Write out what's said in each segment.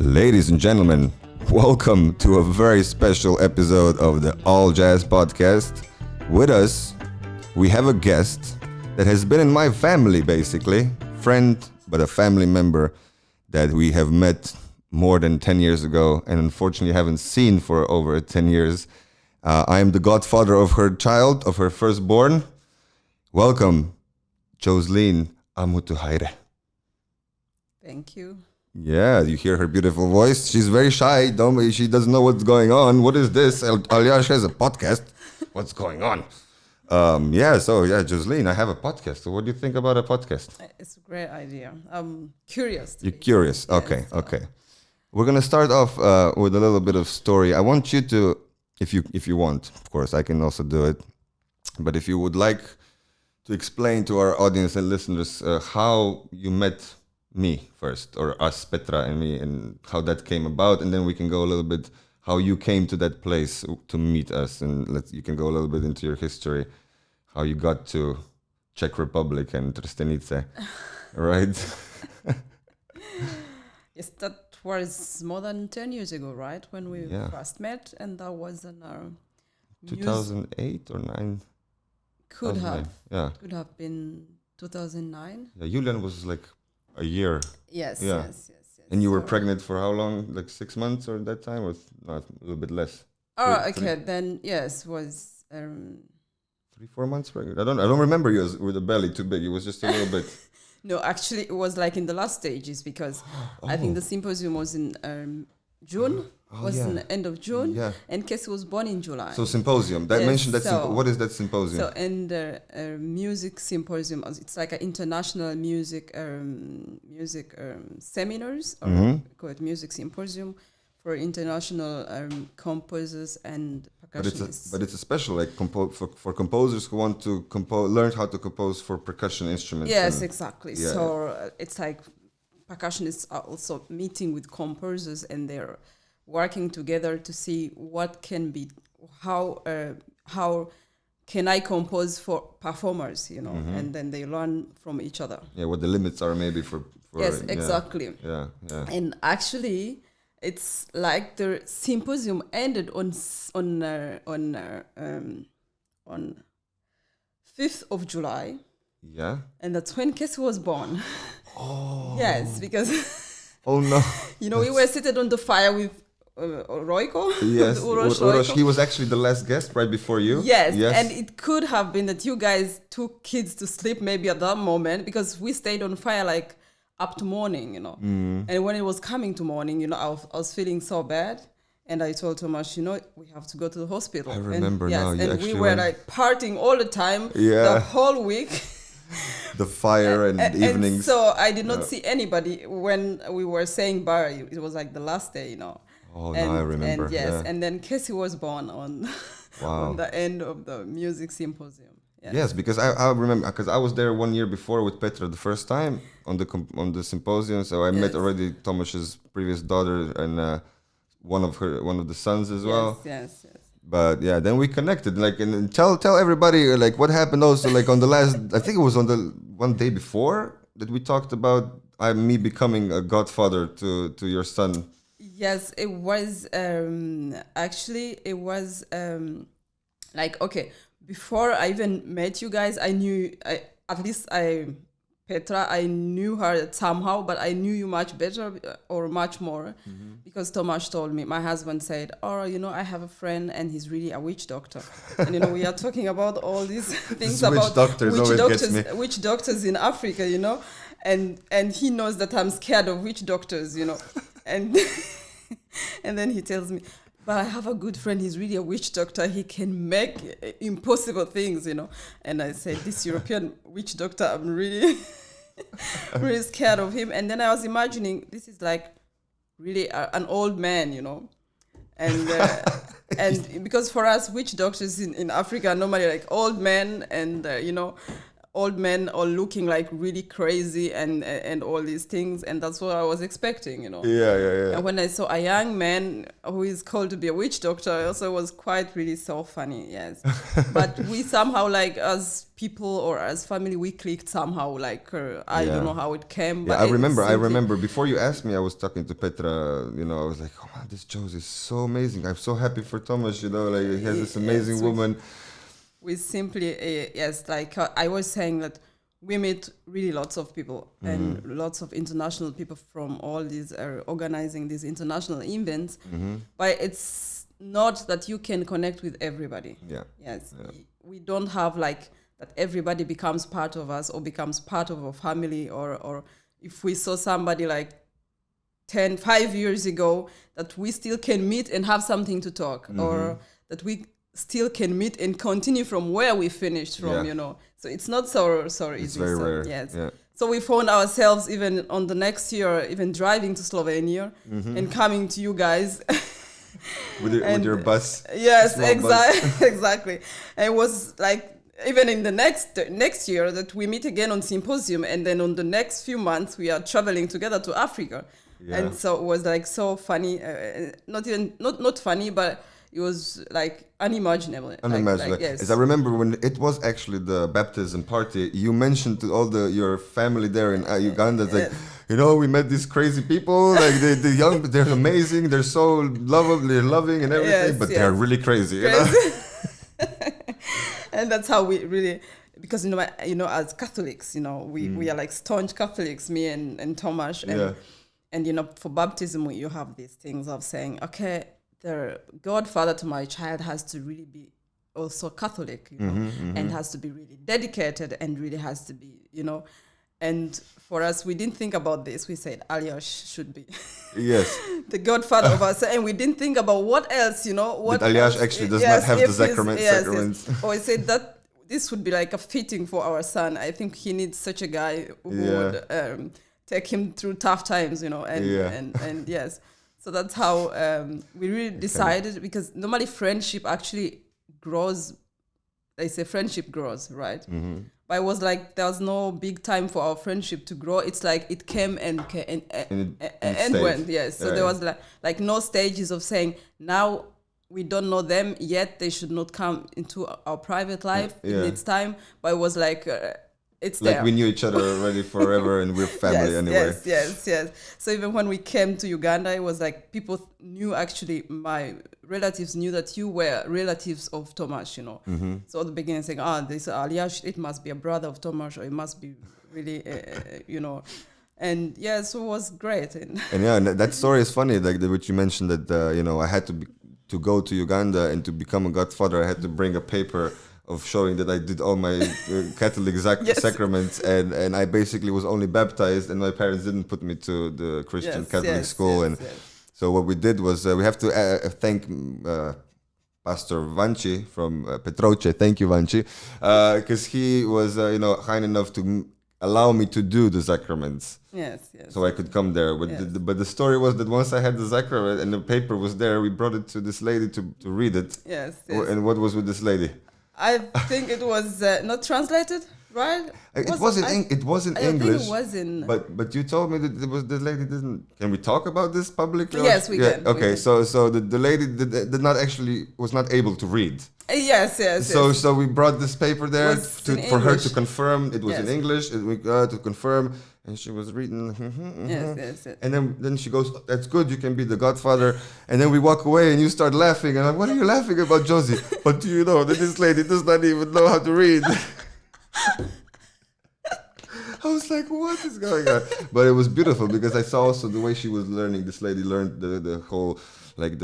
Ladies and gentlemen, welcome to a very special episode of the AllJazz Podcast. With us, we have a guest that has been in my family, basically. Friend, but a family member that we have met more than 10 years ago and unfortunately haven't seen for over 10 years. I am the godfather of her child, of her firstborn. Welcome, Joseline Amutuhaire. Thank you. Yeah, you hear her beautiful voice. She's very shy. She doesn't know what's going on. What is this? AllJazz has a podcast. What's going on? Joseline, I have a podcast. So what do you think about a podcast? It's a great idea. I'm curious. You're curious? Yes, Okay. We're going to start off with a little bit of story. I want you to, if you want, of course, I can also do it. But if you would like to explain to our audience and listeners how you met me first, or us, Petra and me, and how that came about, and then we can go a little bit how you came to that place to meet us, and you can go a little bit into your history, how you got to Czech Republic and Trstenice, right? Yes, that was more than 10 years ago, right? When we first met, and that was in our 2008 or 9? Could have been 2009. Yeah, Julian was like a year. Yes. And you were pregnant for how long? Like 6 months or that time, or not, a little bit less? Okay. Then yes, was 3-4 months pregnant. I don't remember you with a belly too big. It was just a little bit. No, actually, it was like in the last stages because I think the symposium was in June. In the end of June, and Cassie was born in July. So symposium. Mentioned that. What is that symposium? So in the music symposium, it's like an international music seminars, or call it music symposium for international composers and percussionists. But it's a special for composers who want to learn how to compose for percussion instruments. Yes, exactly. Yeah. So it's like percussionists are also meeting with composers, and they're working together to see what can be, how can I compose for performers, and then they learn from each other. Yeah, what the limits are maybe for yes, exactly. Yeah. And actually, it's like the symposium ended on 5th of July. Yeah. And that's when Cassie was born. Oh. Yes, because oh no. We were seated on the fire with Royko. Yes, Urosh. He was actually the last guest right before you. Yes, and it could have been that you guys took kids to sleep maybe at that moment, because we stayed on fire like up to morning, And when it was coming to morning, I was feeling so bad. And I told Tomasz, we have to go to the hospital. I remember now. And we were like partying all the time, the whole week. The fire and evenings. And so I did not see anybody when we were saying bye. It was like the last day, Oh, now I remember. And and then Cassie was born on the end of the music symposium. Yes, because I remember, because I was there 1 year before with Petra the first time on the symposium. So I met already Tomasz's previous daughter and one of the sons as well. Yes. But then we connected. And tell everybody what happened also on the last. I think it was on the one day before that we talked about me becoming a godfather to your son. Yes, it was before I even met you guys, I knew Petra, I knew her somehow, but I knew you much better or much more, because Tomasz told me, my husband said, I have a friend and he's really a witch doctor. And, we are talking about all these things about witch doctors in Africa, and he knows that I'm scared of witch doctors, and and then he tells me, but I have a good friend, he's really a witch doctor, he can make impossible things, And I said, this European witch doctor, I'm really really scared of him. And then I was imagining, this is like really an old man, And and because for us, witch doctors in Africa are normally like old men and, old men all looking like really crazy and all these things, and that's what I was expecting, you know. Yeah. And when I saw a young man who is called to be a witch doctor, I also was quite really so funny, yes. But we somehow, like, as people or as family, we clicked somehow, like, I don't know how it came. Yeah, but I remember before you asked me, I was talking to Petra, you know, I was like, oh man, this Josie is so amazing. I'm so happy for Thomas, you know, like he has this amazing woman. We simply, yes, like I was saying that we meet really lots of people and lots of international people from all these organizing these international events, but it's not that you can connect with everybody. Yes, we don't have like that everybody becomes part of us or becomes part of a family, or if we saw somebody like 5 years ago, that we still can meet and have something to talk, or that we still can meet and continue from where we finished from, you know. So it's not so easy. It's very rare. Yes. Yeah. So we found ourselves even on the next year, even driving to Slovenia and coming to you guys. with your bus. Yes, exactly. And it was like, even in the next year that we meet again on symposium, and then on the next few months we are traveling together to Africa. Yeah. And so it was like so funny, not funny, but it was like unimaginable. Like, yes. As I remember when it was actually the baptism party, you mentioned to all your family there in Uganda, like, you know, we met these crazy people, like they're amazing, they're so loving and everything, but they're really crazy. You know? And that's how we really, because you know, as Catholics, you know, we are like staunch Catholics, me and Tomasz, and you know, for baptism you have these things of saying, okay, the godfather to my child has to really be also Catholic, you know, and has to be really dedicated and really has to be, you know. And for us, we didn't think about this. We said AllJazz should be the godfather of us, and we didn't think about what else, you know. What AllJazz actually does not have the sacraments. Or I said that this would be like a fitting for our son. I think he needs such a guy who would take him through tough times, you know. And yes. So that's how we really decided, because normally friendship actually grows. They say friendship grows, right? But it was like there was no big time for our friendship to grow. It's like it came and went. Yes. So there was like no stages of saying, now we don't know them yet, they should not come into our private life. It needs time. But it was like it's like there. We knew each other already forever, and we're family anyway. Yes. So even when we came to Uganda, it was like people knew, actually my relatives knew that you were relatives of Tomasz, you know. So at the beginning saying, this AllJazz, it must be a brother of Tomasz, or it must be really, you know. And so it was great. And that story is funny, like which you mentioned that, you know, I had to go to Uganda, and to become a godfather, I had to bring a paper of showing that I did all my Catholic sacraments, and I basically was only baptized, and my parents didn't put me to the Christian Catholic school. So what we did was we have to thank Pastor Vanci from Petroce. Thank you, Vanci, because he was you know, kind enough to allow me to do the sacraments. Yes. So I could come there. But the story was that once I had the sacrament and the paper was there, we brought it to this lady to read it. Yes. And what was with this lady? I think it was not translated, right? It was in English. Think it was in. But you told me that the lady didn't. Can we talk about this publicly? Yes, we can. Okay, so the lady did not actually, was not able to read. Yes. So we brought this paper there for her to confirm. It was in English. We got to confirm, and she was reading. Yes. And then she goes, "That's good. You can be the godfather." And then we walk away, and you start laughing. And I'm like, "What are you laughing about, Josie?" But do you know that this lady does not even know how to read? I was like, what is going on? But it was beautiful, because I saw also the way she was learning. This lady learned the whole, like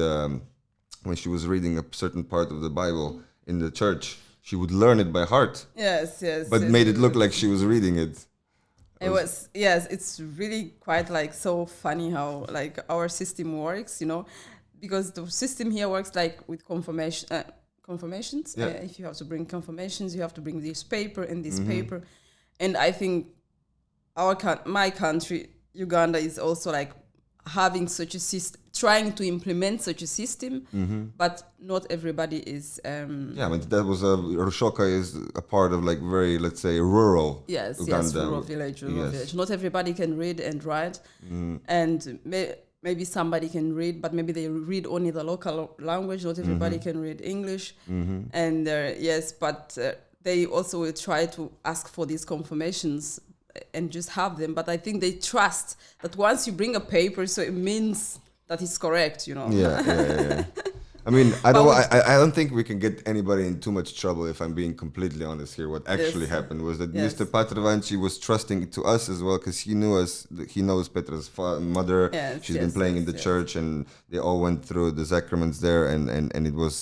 when she was reading a certain part of the Bible in the church, she would learn it by heart. Yes. But made it look like she was reading it. It was, it's really quite like so funny how like our system works, you know, because the system here works like with confirmations. If you have to bring confirmations, you have to bring this paper and this paper. And I think my country, Uganda, is also like having such a trying to implement such a system, but not everybody is. That was Rushoka is a part of like very, let's say, rural Uganda. Rural village. Not everybody can read and write, and maybe somebody can read, but maybe they read only the local language. Not everybody can read English, and but they also will try to ask for these confirmations and just have them. But I think they trust that once you bring a paper, so it means that it's correct, Yeah. I mean, I don't think we can get anybody in too much trouble if I'm being completely honest here. What actually happened was that Mr. Patravanchi was trusting to us as well because he knew us. He knows Petra's mother. She's been playing in the church, and they all went through the sacraments there, and it was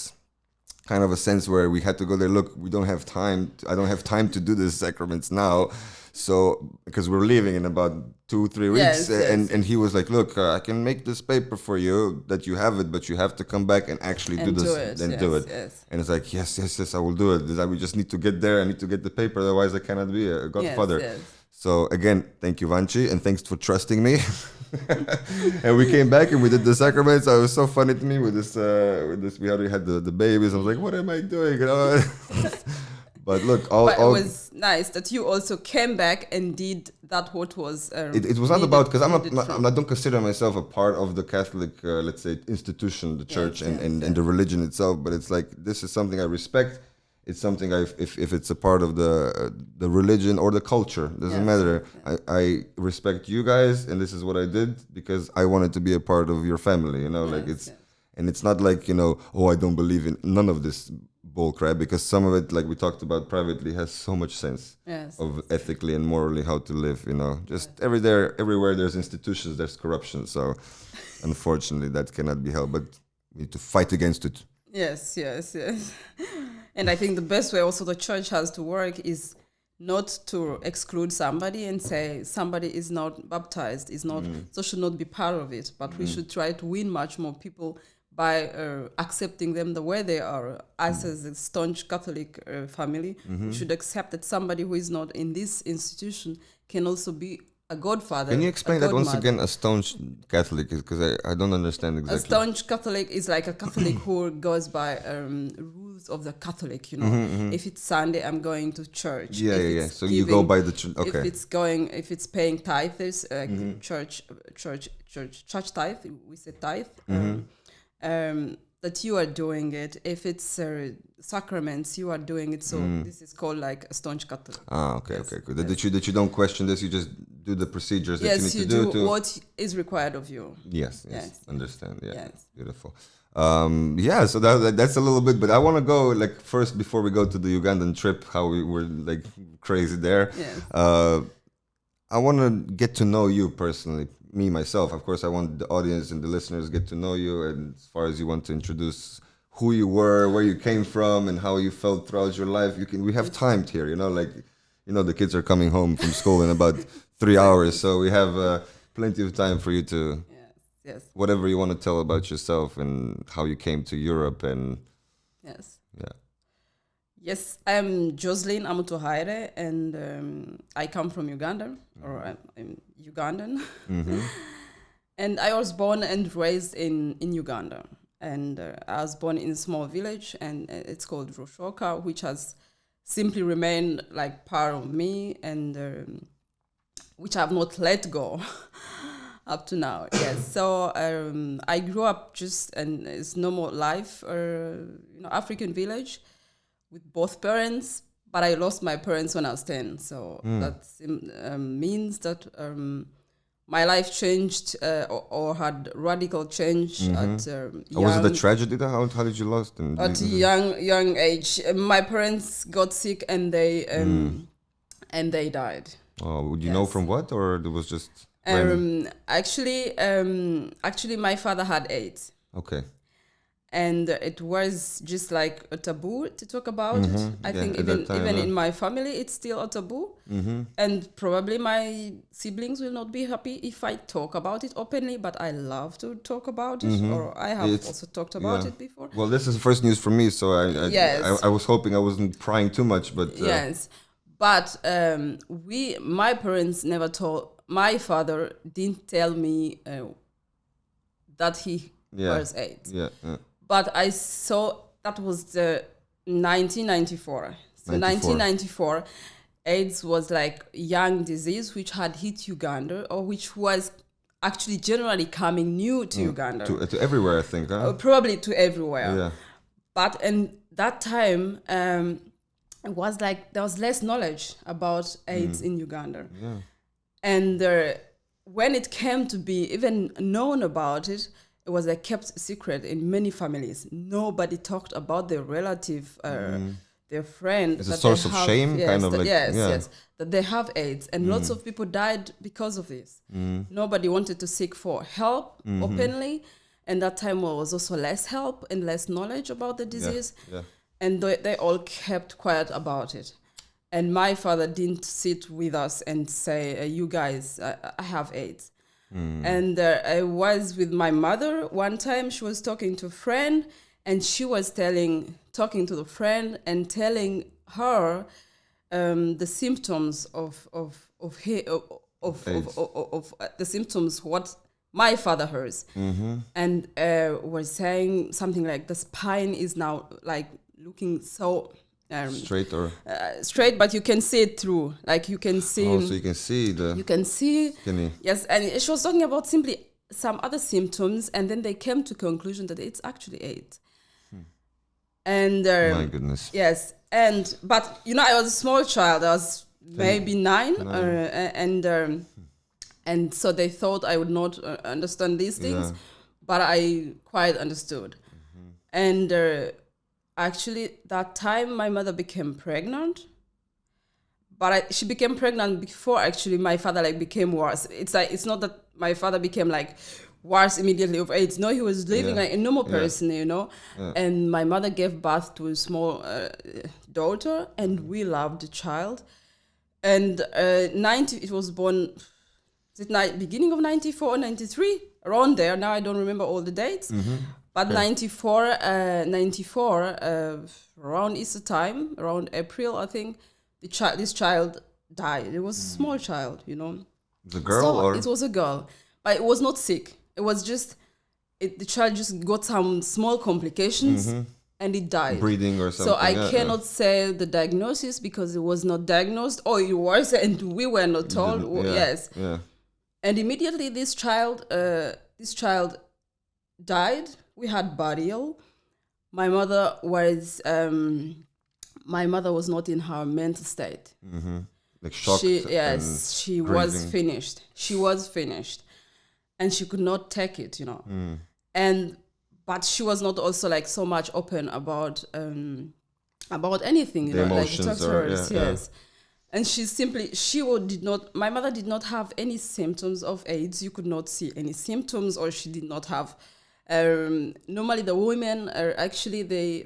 kind of a sense where we had to go there. Look, we don't have time. I don't have time to do the sacraments now. So, because we're leaving in about 2-3 weeks, and he was like, "Look, I can make this paper for you that you have it, but you have to come back and actually do this and do it." And it's like, yes, I will do it. We just need to get there. I need to get the paper, otherwise I cannot be a godfather. So again, thank you, Vanchi, and thanks for trusting me. And we came back and we did the sacraments. It was so funny to me with this. We already had the babies. I was like, "What am I doing?" But look, it was nice that you also came back and did that. What was it was not about, because I don't consider myself a part of the Catholic, let's say, institution, the church, and the religion itself. But it's like, this is something I respect. It's something if it's a part of the religion or the culture, doesn't matter. I respect you guys, and this is what I did because I wanted to be a part of your family. And it's not like, I don't believe in none of this bull crap, because some of it, like we talked about privately, has so much sense of ethically and morally how to live. Just everywhere there's institutions, there's corruption. So unfortunately, that cannot be helped. But we need to fight against it. Yes. And I think the best way also the church has to work is not to exclude somebody and say somebody is not baptized, so should not be part of it. But we should try to win much more people by accepting them the way they are. Us as a staunch Catholic family, we should accept that somebody who is not in this institution can also be a godfather. Can you explain that once again, a staunch Catholic? Because I don't understand exactly. A staunch Catholic is like a Catholic who goes by rules of the Catholic, If it's Sunday, I'm going to church. Yeah. So you go by the church. Okay. If it's paying tithes, church tithe, we say tithe. That you are doing it. If it's sacraments, you are doing it. So this is called like a staunch Catholic. Okay, good. That you don't question this. You just do the procedures that you need to do. Yes, you do what is required of you. Yes. Understand. Yeah. Yes. Beautiful. So that's a little bit, but I want to go like first before we go to the Ugandan trip, how we were like crazy there. Yes. I want to get to know you personally. Me, myself, of course, I want the audience and the listeners get to know you, and as far as you want to introduce who you were, where you came from, and how you felt throughout your life, we have timed here, the kids are coming home from school in about 3 hours, so we have plenty of time for you to, whatever you want to tell about yourself and how you came to Europe and... Yes, I'm Joseline Amutuhaire, and I come from Uganda, or I'm Ugandan. And I was born and raised in Uganda. And I was born in a small village, and it's called Rushoka, which has simply remained like part of me, and which I have not let go up to now. Yes, so I grew up just in this normal life, African village, with both parents, but I lost my parents when I was 10. So that means that my life changed or had radical change at was it a tragedy? How did you lose them? At young age. My parents got sick and they died. Oh, would you know from what, or it was just? Actually, my father had AIDS. Okay. And it was just like a taboo to talk about it. I think even in my family, it's still a taboo. And probably my siblings will not be happy if I talk about it openly, but I love to talk about it, or I have also talked about it before. Well, this is the first news for me, so I was hoping I wasn't prying too much, but... Yes, but my parents never told... My father didn't tell me... that he has AIDS. Yeah. But I saw that was the 1994. So 1994, AIDS was like a young disease which had hit Uganda, or which was actually generally coming new to Uganda. To everywhere, I think. Huh? Probably to everywhere. Yeah. But in that time, it was like there was less knowledge about AIDS in Uganda. Yeah. And when it came to be even known about it, it was like kept secret in many families. Nobody talked about their relative, their friend. It's a source of shame, kind of like. Yes, that they have AIDS. And lots of people died because of this. Nobody wanted to seek for help openly. And that time there was also less help and less knowledge about the disease. Yeah. And they all kept quiet about it. And my father didn't sit with us and say, you guys, I have AIDS. And I was with my mother one time. She was talking to a friend, and she was talking to the friend and telling her the symptoms of the symptoms what my father hears, and was saying something like the spine is now like looking so straight, but you can see it through. Like you can see. Oh, so you can see the. You can see. Skinny. Yes, and she was talking about simply some other symptoms, and then they came to conclusion that it's actually AIDS. And my goodness. Yes, but I was a small child. I was maybe 9. And so they thought I would not understand these things, but I quite understood. And actually, that time my mother became pregnant, but she became pregnant before actually my father became worse. It's not that my father became worse immediately of AIDS. No, he was living like a normal person, And my mother gave birth to a small daughter, and we loved the child. And it was born. Beginning of 94, 93, around there. Now I don't remember all the dates. But 94, around Easter time, around April, I think, this child died. It was a small child, The girl It was a girl, but it was not sick. It was just, the child just got some small complications and it died. Breathing or something. So I cannot say the diagnosis because it was not diagnosed, or it was and we were not told. Yes. Yeah. And immediately this child died. We had burial. My mother was not in her mental state. Like shocked. She was finished. She was finished, and she could not take it, but she was not also so much open about anything, the emotions yes. And my mother did not have any symptoms of AIDS. You could not see any symptoms, or she did not have. Normally, the women are actually they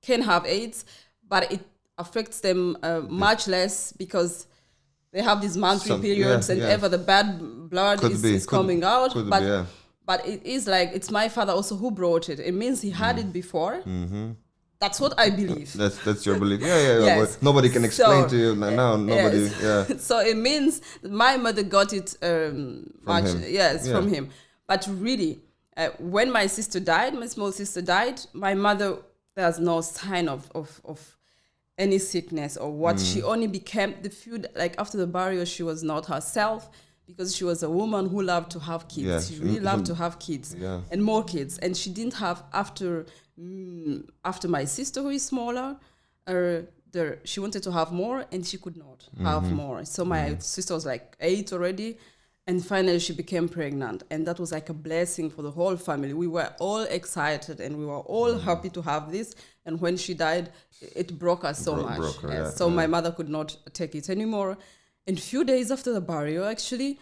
can have AIDS, but it affects them much less because they have these monthly periods and ever the bad blood is coming out. But it is it's my father also who brought it. It means he had it before. That's what I believe. That's your belief. Yeah. Yes. Nobody can explain to you now. Nobody. Yes. Yeah. So it means that my mother got it from him. But really, when my sister died, my small sister died, my mother, there's no sign of any sickness or what. She only became after the burial, she was not herself because she was a woman who loved to have kids. Yeah. She really loved to have kids and more kids. And she didn't have after my sister, who is smaller, she wanted to have more and she could not have more. So my sister was 8 already, and finally she became pregnant, and that was a blessing for the whole family. We were all excited and we were all happy to have this, and when she died, it broke us so much. So my mother could not take it anymore. And a few days after the burial, actually,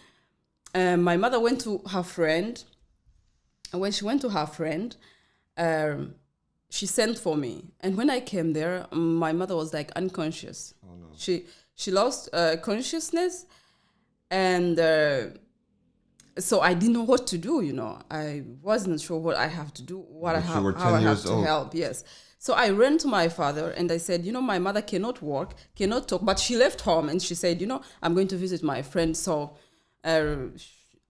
my mother went to her friend, and when she went to her friend, she sent for me, and when I came there, my mother was unconscious. Oh no! She lost consciousness, and so I didn't know what to do. I wasn't sure what I have to do, how I have to help. Yes, so I ran to my father and I said, my mother cannot walk, cannot talk, but she left home, and she said, I'm going to visit my friend, so And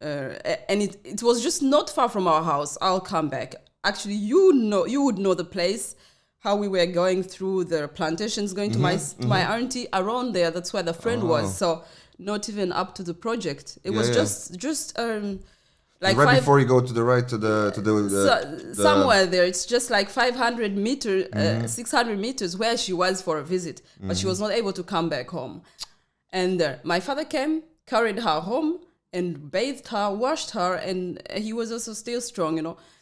it was just not far from our house. I'll come back. Actually, you would know the place, how we were going through the plantations, going to my auntie around there. That's where the friend was. So not even up to the project. It was just like right before you go to the right to the somewhere there. It's just like 500 meters, 600 meters where she was for a visit, but she was not able to come back home. And my father came, carried her home, and bathed her, washed her, and he was also still strong,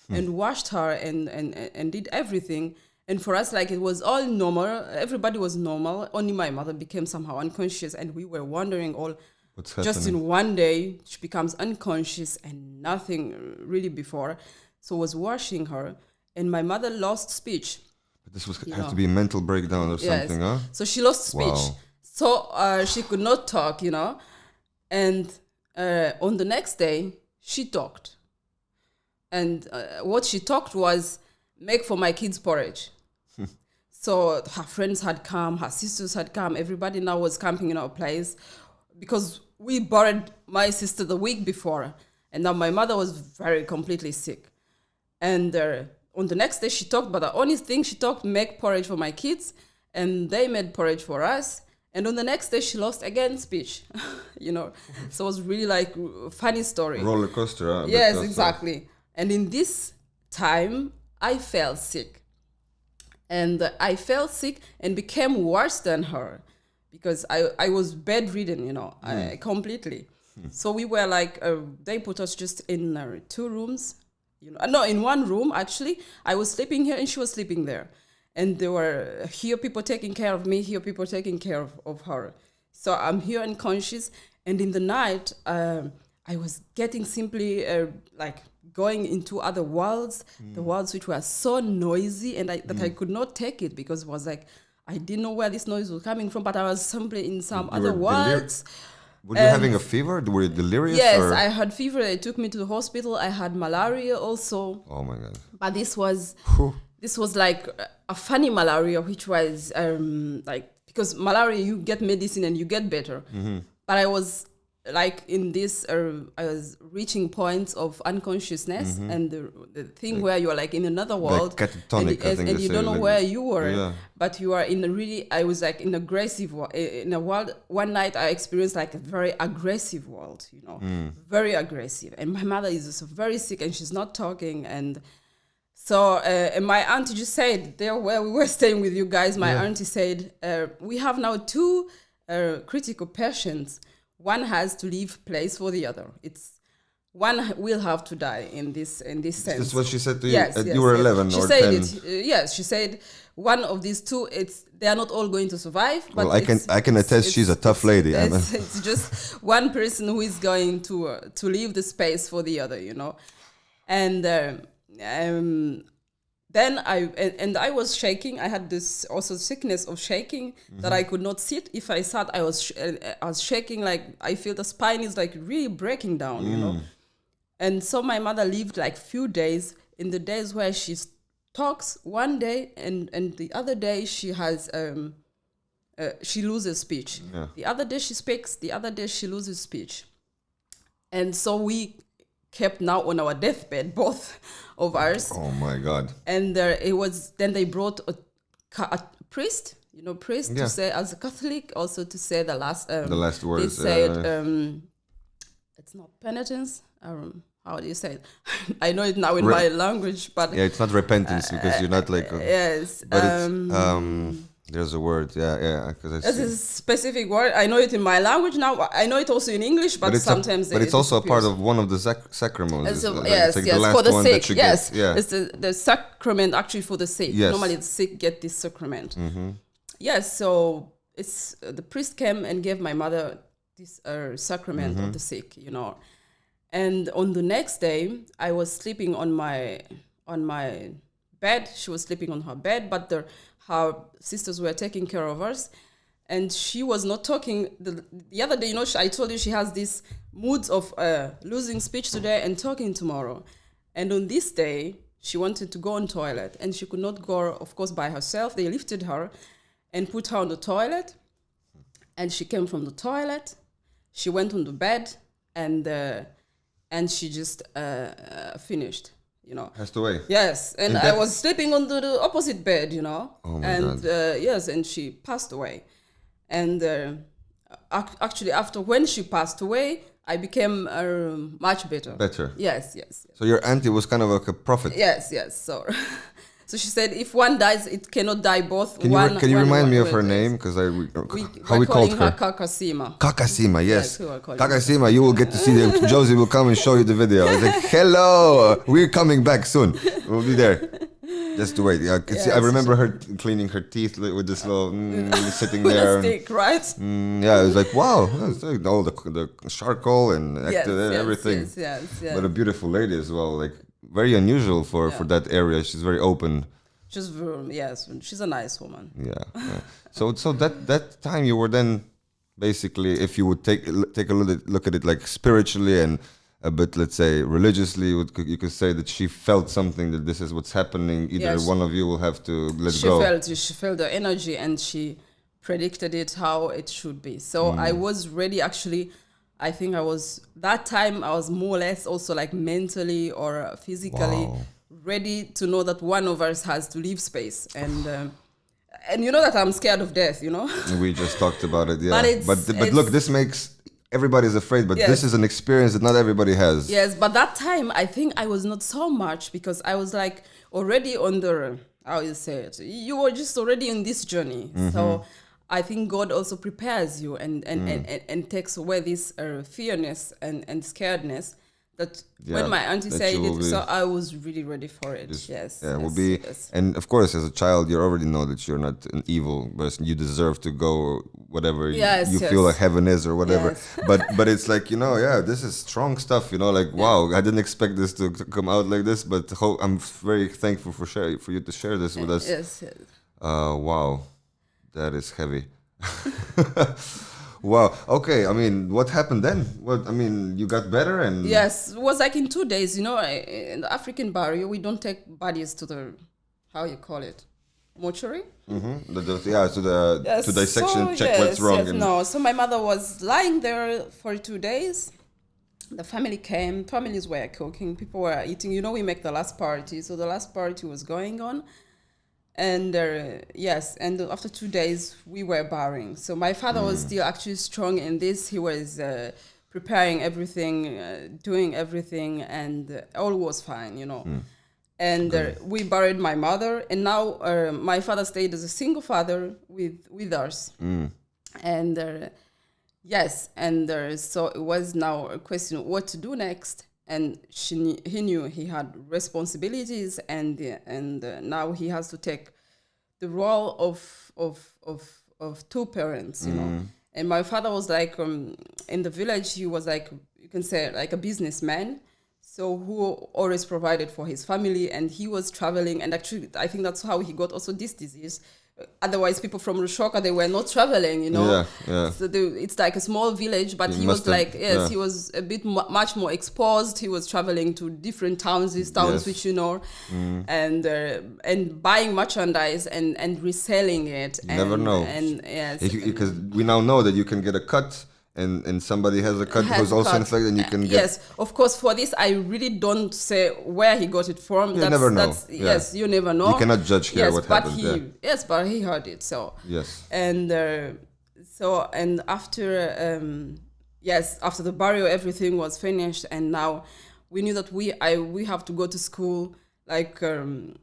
and washed her and did everything. And for us, like, it was all normal. Everybody was normal. Only my mother became somehow unconscious, and we were wondering all. What's happening? Just in one day, she becomes unconscious and nothing really before. So was washing her, and my mother lost speech. But this had to be a mental breakdown or something, huh? So she lost speech. Wow. So she could not talk, And on the next day, she talked. And what she talked was, make for my kids porridge. So her friends had come, her sisters had come, everybody now was camping in our place because we buried my sister the week before. And now my mother was very completely sick. And on the next day she talked, but the only thing she talked, make porridge for my kids. And they made porridge for us. And on the next day she lost again speech, So it was really like a funny story. Roller coaster, huh? Yes, exactly. And in this time, I fell sick. And I fell sick and became worse than her because I was bedridden, completely. So we were like, they put us just in 2 rooms. No, in 1 room, actually. I was sleeping here and she was sleeping there. And there were here people taking care of me, here people taking care of her. So I'm here unconscious. And in the night, I was getting simply going into other worlds, the worlds which were so noisy and that I could not take it because it was like, I didn't know where this noise was coming from, but I was simply in some other worlds. Were you having a fever? Were you delirious? Yes, I had fever. They took me to the hospital. I had malaria also. Oh my God. But this was like a funny malaria, which was because malaria, you get medicine and you get better. But I was like in this, I was reaching points of unconsciousness and the thing where you are like in another world catatonic, and you don't know where you were, but you are in a really, I was like in aggressive in a world. One night I experienced like a very aggressive world, very aggressive. And my mother is also very sick and she's not talking. And so, and my auntie just said, there where we were staying with you guys, my auntie said, we have now 2 critical patients. One has to leave place for the other. One will have to die in this sense. That's what she said to you. Yes, you were 11 she or said 10. Yes, she said one of these 2. They are not all going to survive. But well, I can attest she's a tough lady. It's just one person who is going to leave the space for the other, And then I was shaking. I had this also sickness of shaking that I could not sit. If I sat, I was shaking, like I feel the spine is like really breaking down, And so my mother lived like few days. In the days where she talks one day and the other day she has she loses speech. Yeah. The other day she speaks. The other day she loses speech. And so we kept now on our deathbed, both of ours. Oh my God! And then they brought a priest, to say as a Catholic, also to say the last words. They said it's not penitence. How do you say it? I know it now in my language, but it's not repentance because you're not like yes. But it's there's a word, because it's a specific word. I know it in my language now. I know it also in English, but sometimes. But it's also a part of one of the sacraments. Yes, for the sick. Yes, it's the sacrament actually for the sick. Yes. Normally the sick get this sacrament. Mm-hmm. Yes, so it's the priest came and gave my mother this sacrament of the sick, And on the next day, I was sleeping on my bed. She was sleeping on her bed, but her sisters were taking care of us, and she was not talking. The other day, I told you she has these moods of losing speech today and talking tomorrow. And on this day, she wanted to go on toilet, and she could not go, of course, by herself. They lifted her and put her on the toilet, and she came from the toilet. She went on the bed, and she just finished. Passed away. Yes, and I was sleeping on the opposite bed. Oh my and God. yes, and she passed away. And actually, after when she passed away, I became much better. Better. Yes. So your auntie was kind of like a prophet. Yes. So, so she said, if one dies, it cannot die both. Can you remind me of her name? Because how we called her? Kakasima. Kakasima, yes. Yes, we were calling Kakasima, you will get to see them. Josie will come and show you the video. I was like, hello, we're coming back soon. We'll be there. Just to wait. Yeah, I remember her cleaning her teeth with this little sitting with there. a stick, right? Yeah, it was like, wow, it's like all the charcoal and everything. Yes. But a beautiful lady as well, like very unusual for that area. She's very open. She's a nice woman. Yeah. So that time you were then basically, if you would take a look at it like spiritually and a bit, let's say, religiously, you could say that she felt something, that this is what's happening. Either one of you will have to let go. She felt the energy, and she predicted it how it should be. So I was ready. Actually, I think I was more or less also like mentally or physically ready to know that one of us has to leave space. And you know that I'm scared of death. We just talked about it. Yeah. But But look, this makes. Everybody's afraid, but this is an experience that not everybody has. Yes, but that time I think I was not so much, because I was like already on the, how you say it, you were just already in this journey. So I think God also prepares you and takes away this fearness and scaredness. That when my auntie said it, so I was really ready for it. Yes. And of course, as a child, you already know that you're not an evil person. You deserve to go whatever you feel like heaven is or whatever. Yes. But it's like, this is strong stuff. Like wow, I didn't expect this to come out like this. But I'm very thankful for you to share this with us. Yes. Wow, that is heavy. Wow. Okay. I mean, what happened then? You got better and... Yes. It was like in 2 days, in the African barrio, we don't take bodies to the, how you call it, mortuary? Mm-hmm. To dissection, check what's wrong. Yes. No. So my mother was lying there for 2 days. The family came. Families were cooking. People were eating. We make the last party. So the last party was going on. And and after 2 days, we were burying. So my father was still actually strong in this. He was preparing everything, doing everything, and all was fine, And we buried my mother. And now my father stayed as a single father with us. And so it was now a question of what to do next. And he knew he had responsibilities, and now he has to take the role of two parents, And my father was like in the village. He was like, you can say, like a businessman, so who always provided for his family, and he was traveling. And actually, I think that's how he got also this disease. Otherwise, people from Rushoka, they were not traveling, Yeah. So it's like a small village, but he was like, he was a bit much more exposed. He was traveling to different towns, which and buying merchandise and reselling it. You never know. And yes, because we now know that you can get a cut. And somebody has a cut who's also infected, and you can get... Yes, of course, for this, I really don't say where he got it from. You never know. Yes, you never know. You cannot judge here what happened. Yes, but he heard it, so... Yes. And after the burial, everything was finished, and now we knew that we have to go to school, to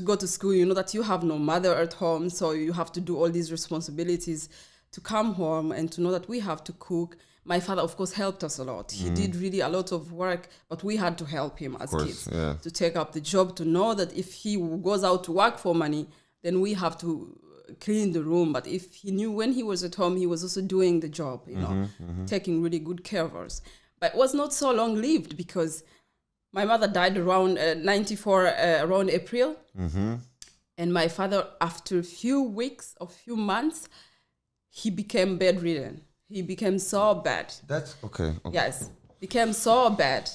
go to school, that you have no mother at home, so you have to do all these responsibilities to come home and to know that we have to cook. My father, of course, helped us a lot. He did really a lot of work, but we had to help him as kids to take up the job, to know that if he goes out to work for money, then we have to clean the room. But if he knew when he was at home, he was also doing the job, taking really good care of us. But it was not so long-lived, because my mother died around 94, around April. And my father, after a few weeks or few months, he became bedridden. He became so bad. That's okay. Yes, became so bad.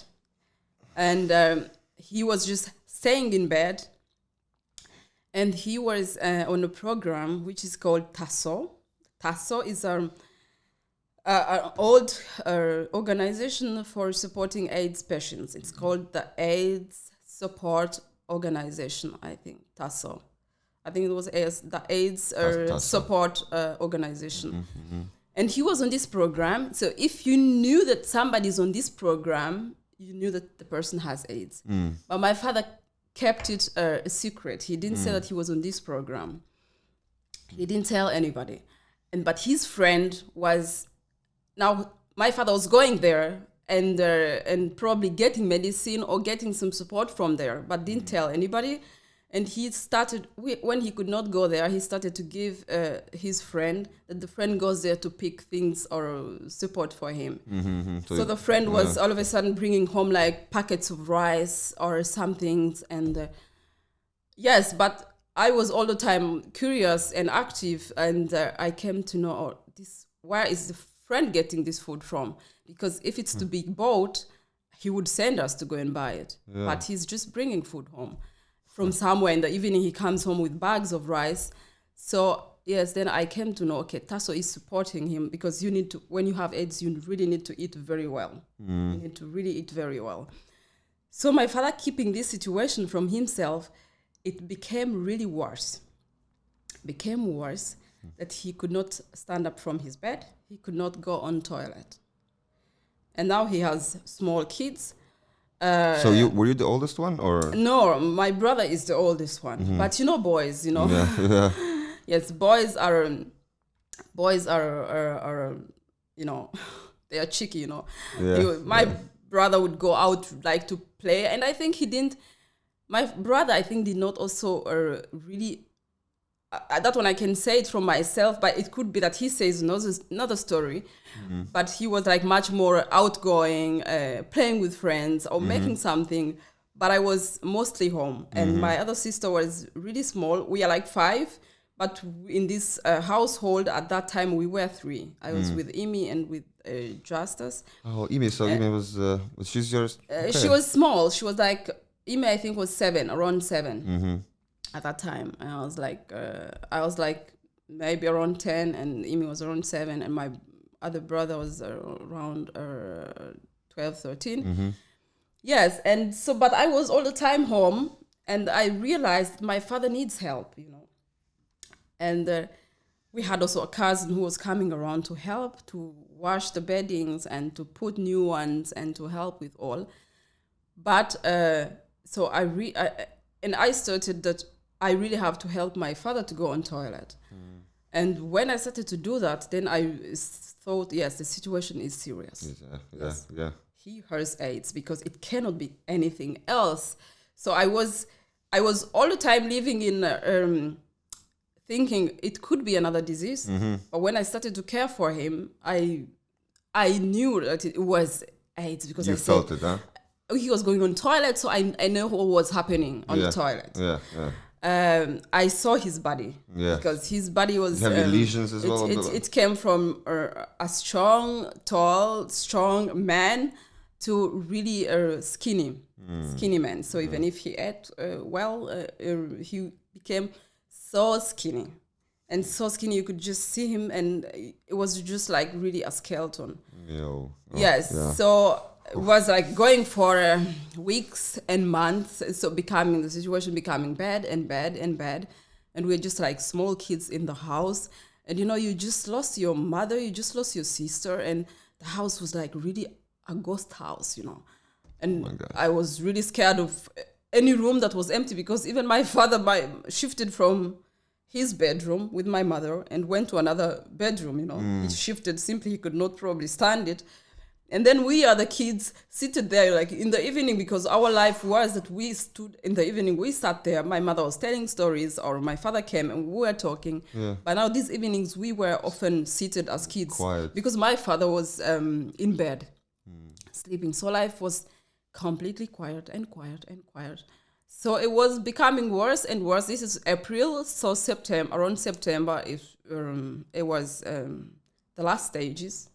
And he was just staying in bed. And he was on a program which is called TASO. TASO is an old organization for supporting AIDS patients. It's called the AIDS Support Organization, I think, TASO. I think it was the AIDS Support Organization. And he was on this program. So if you knew that somebody's on this program, you knew that the person has AIDS. But my father kept it a secret. He didn't say that he was on this program. He didn't tell anybody. But his friend was... Now, my father was going there and probably getting medicine or getting some support from there, but didn't tell anybody. And he started, when he could not go there, he started to give his friend, that the friend goes there to pick things or support for him. So the friend was all of a sudden bringing home like packets of rice or something. And yes, but I was all the time curious and active. And I came to know where is the friend getting this food from? Because if it's to be bought, he would send us to go and buy it. But he's just bringing food home from somewhere. In the evening, he comes home with bags of rice. So yes, then I came to know, okay, TASO is supporting him, because you need to, when you have AIDS, you really need to eat very well. You need to really eat very well. So my father, keeping this situation from himself, it became really worse. That he could not stand up from his bed. He could not go on toilet. And now he has small kids. So were you the oldest one, or? No, my brother is the oldest one. But you know, boys, you know. Yes, boys are, you know, they are cheeky, you know. My brother would go out like to play, and I think he didn't. My brother, I think, did not also really. That one I can say it from myself, but it could be that he says another story. But he was like much more outgoing, playing with friends or making something. But I was mostly home, and my other sister was really small. We are like 5, but in this household at that time we were 3. I was with Imi and with Justice. Oh, Imi. So Imi was she's yours? Okay. She was small. She was like, Imi I think was 7, around 7. At that time, and I was like maybe around 10, and Imi was around 7, and my other brother was around 12, 13. Yes, and so, but I was all the time home, and I realized my father needs help, you know. And we had also a cousin who was coming around to help to wash the beddings and to put new ones and to help with all. But so I started that I really have to help my father to go on toilet. And when I started to do that, then I thought, yes, the situation is serious. Yeah. He has AIDS, because it cannot be anything else. So I was all the time living in thinking it could be another disease. But when I started to care for him, I knew that it was AIDS, because you felt it, huh? He was going on toilet, so I know what was happening on the toilet. I saw his body, because his body was... You have lesions as well? It came from a strong, tall, strong man to really skinny man. So even if he ate well, he became so skinny. And so skinny, you could just see him, and it was just like really a skeleton. So... It was like going for weeks and months, so the situation becoming bad and bad and bad. And we're just like small kids in the house. And, you know, you just lost your mother, you just lost your sister. And the house was like really a ghost house, you know. And I was really scared of any room that was empty, because even my father shifted from his bedroom with my mother and went to another bedroom, you know. He shifted, simply he could not probably stand it. And then we are the kids seated there, like in the evening, because our life was that we stood in the evening, we sat there. My mother was telling stories, or my father came and we were talking. But now these evenings, we were often seated as kids. Quiet. Because my father was in bed, sleeping. So life was completely quiet and quiet and quiet. So it was becoming worse and worse. This is April, so around September, it was the last stages.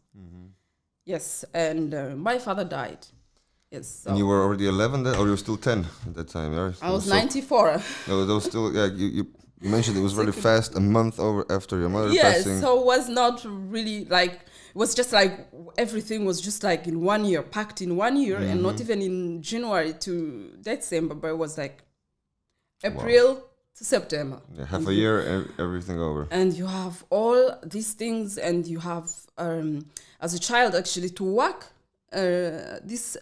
Yes, and my father died. Yes. So. And you were already 11 then, or you were still 10 at that time, right? I was 94. No, that was still, you mentioned it was very fast, a month after your mother passing. Yes, so it was not really like, was just like everything was just like in 1 year, packed in 1 year, and not even in January to December, but it was like April to September. Yeah, half a year, everything over. And you have all these things, and you have, as a child, actually, to work this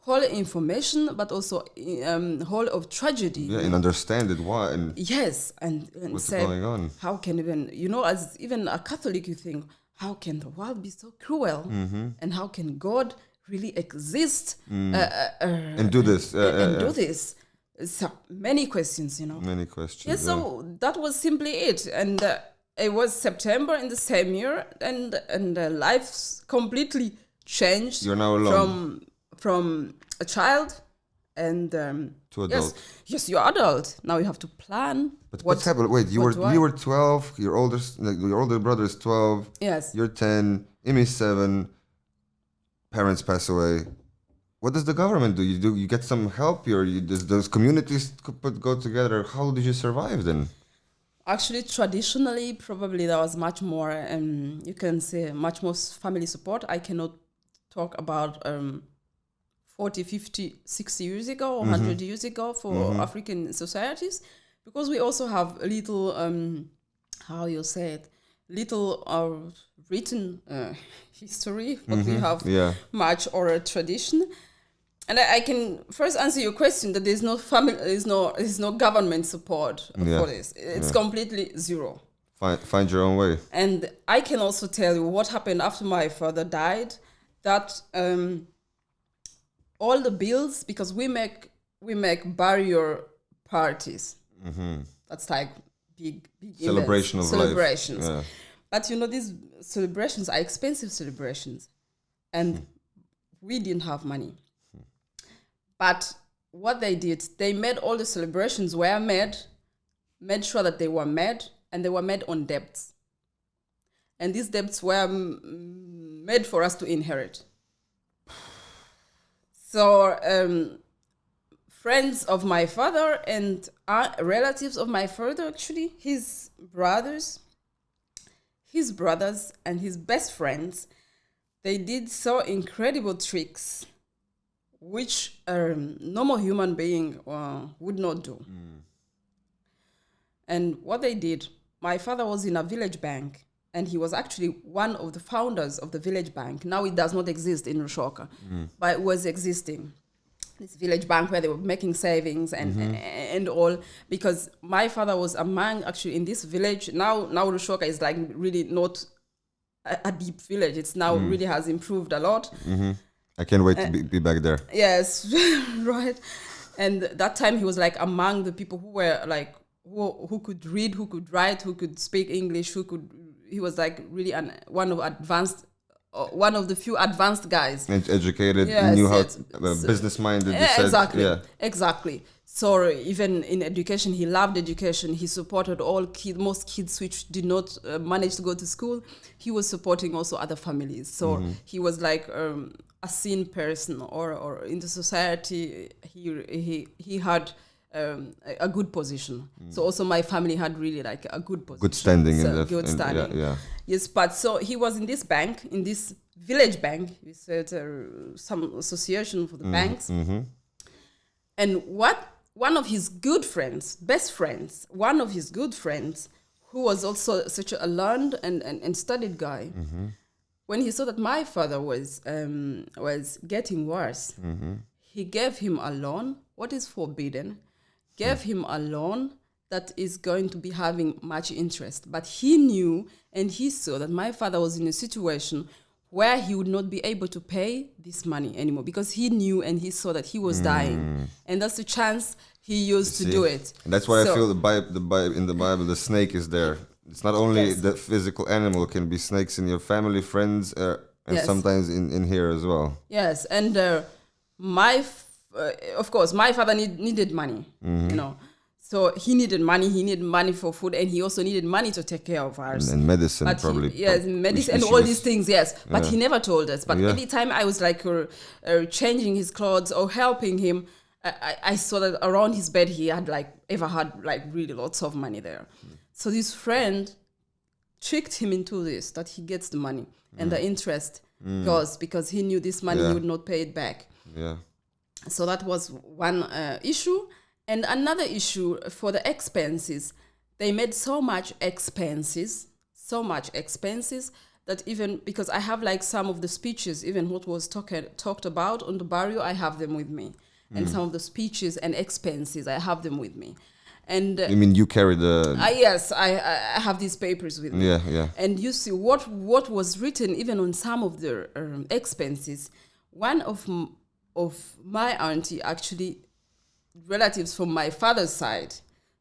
whole information, but also whole of tragedy. Yeah, and understand it. Why? And yes, and what's say, going on? how can even, as even a Catholic, you think, how can the world be so cruel? And how can God really exist? And do this. And do this? So many questions, Many questions. Yeah, so that was simply it. And it was September in the same year, and life completely changed. You're now alone. From a child and to adult. Yes, you're adult. Now you have to plan. But what's happened? Wait, you were 12. Your older brother is 12. Yes. You're 10. Emmy's 7. Parents pass away. What does the government do? You get some help? Does those communities go together? How did you survive then? Actually, traditionally, probably there was much more, you can say, much more family support. I cannot talk about 40, 50, 60 years ago or 100 years ago for African societies, because we also have a little, how you say it, little written history, but we have much oral tradition. And I can first answer your question that there's no family, there's no government support for this. It's completely zero. Find your own way. And I can also tell you what happened after my father died. That all the bills, because we make barrier parties. That's like big celebration events, of celebrations. Life. Yeah. But these celebrations are expensive celebrations, and we didn't have money. But what they did, they made all the celebrations made sure that they were made, and they were made on debts. And these debts were made for us to inherit. So friends of my father and relatives of my father, actually, his brothers and his best friends, they did so incredible tricks which a normal human being would not do. And what they did, my father was in a village bank, and he was actually one of the founders of the village bank. Now it does not exist in Rushoka, but it was existing. This village bank where they were making savings and all, because my father was among, actually, in this village. Now Rushoka is like really not a deep village. It's now really has improved a lot. I can't wait to be back there. Yes, right. And that time he was like among the people who were like, who could read, who could write, who could speak English, he was like really one of the few advanced guys. Educated, knew how, business-minded. Exactly. So even in education, he loved education. He supported most kids which did not manage to go to school. He was supporting also other families. So he was like a seen person, or in the society, he had a good position. So also my family had really like a good position. Good standing. Good standing. Yeah. Yes, but so he was in this bank, in this village bank. We said some association for the banks. And one of his good friends, who was also such a learned and studied guy, when he saw that my father was getting worse, he gave him a loan, what is forbidden, gave him a loan that is going to be having much interest. But he knew and he saw that my father was in a situation where he would not be able to pay this money anymore, because he knew and he saw that he was dying. And that's the chance he used to do it. And that's why I feel in the Bible, the snake is there. It's not only the physical animal, it can be snakes in your family, friends, and sometimes in here as well. Yes, and of course, my father needed money, So he needed money for food, and he also needed money to take care of us. And medicine, but probably. Medicine and all these things, yes. But he never told us. But anytime I was like changing his clothes or helping him, I saw that around his bed he had really lots of money there. So this friend tricked him into this, that he gets the money and the interest goes, because he knew this money he would not pay it back. Yeah. So that was one issue. And another issue for the expenses, they made so much expenses that even, because I have like some of the speeches, even what was talked about on the barrio, I have them with me. And some of the speeches and expenses, I have them with me. And you mean you carry the... yes, I have these papers with me. Yeah. And you see what was written even on some of the expenses. One of my auntie, actually, relatives from my father's side,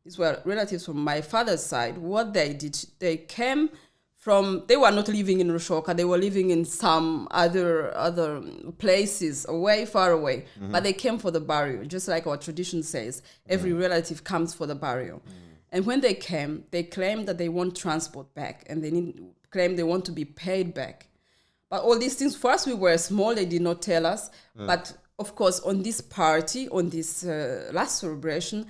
these were relatives from my father's side, what they did, they came from, they were not living in Rushoka, they were living in some other places, far away, but they came for the burial, just like our tradition says, every relative comes for the burial. And when they came, they claimed that they want transport back, and they claim they want to be paid back. But all these things, first we were small, they did not tell us, but of course on this party, on this last celebration,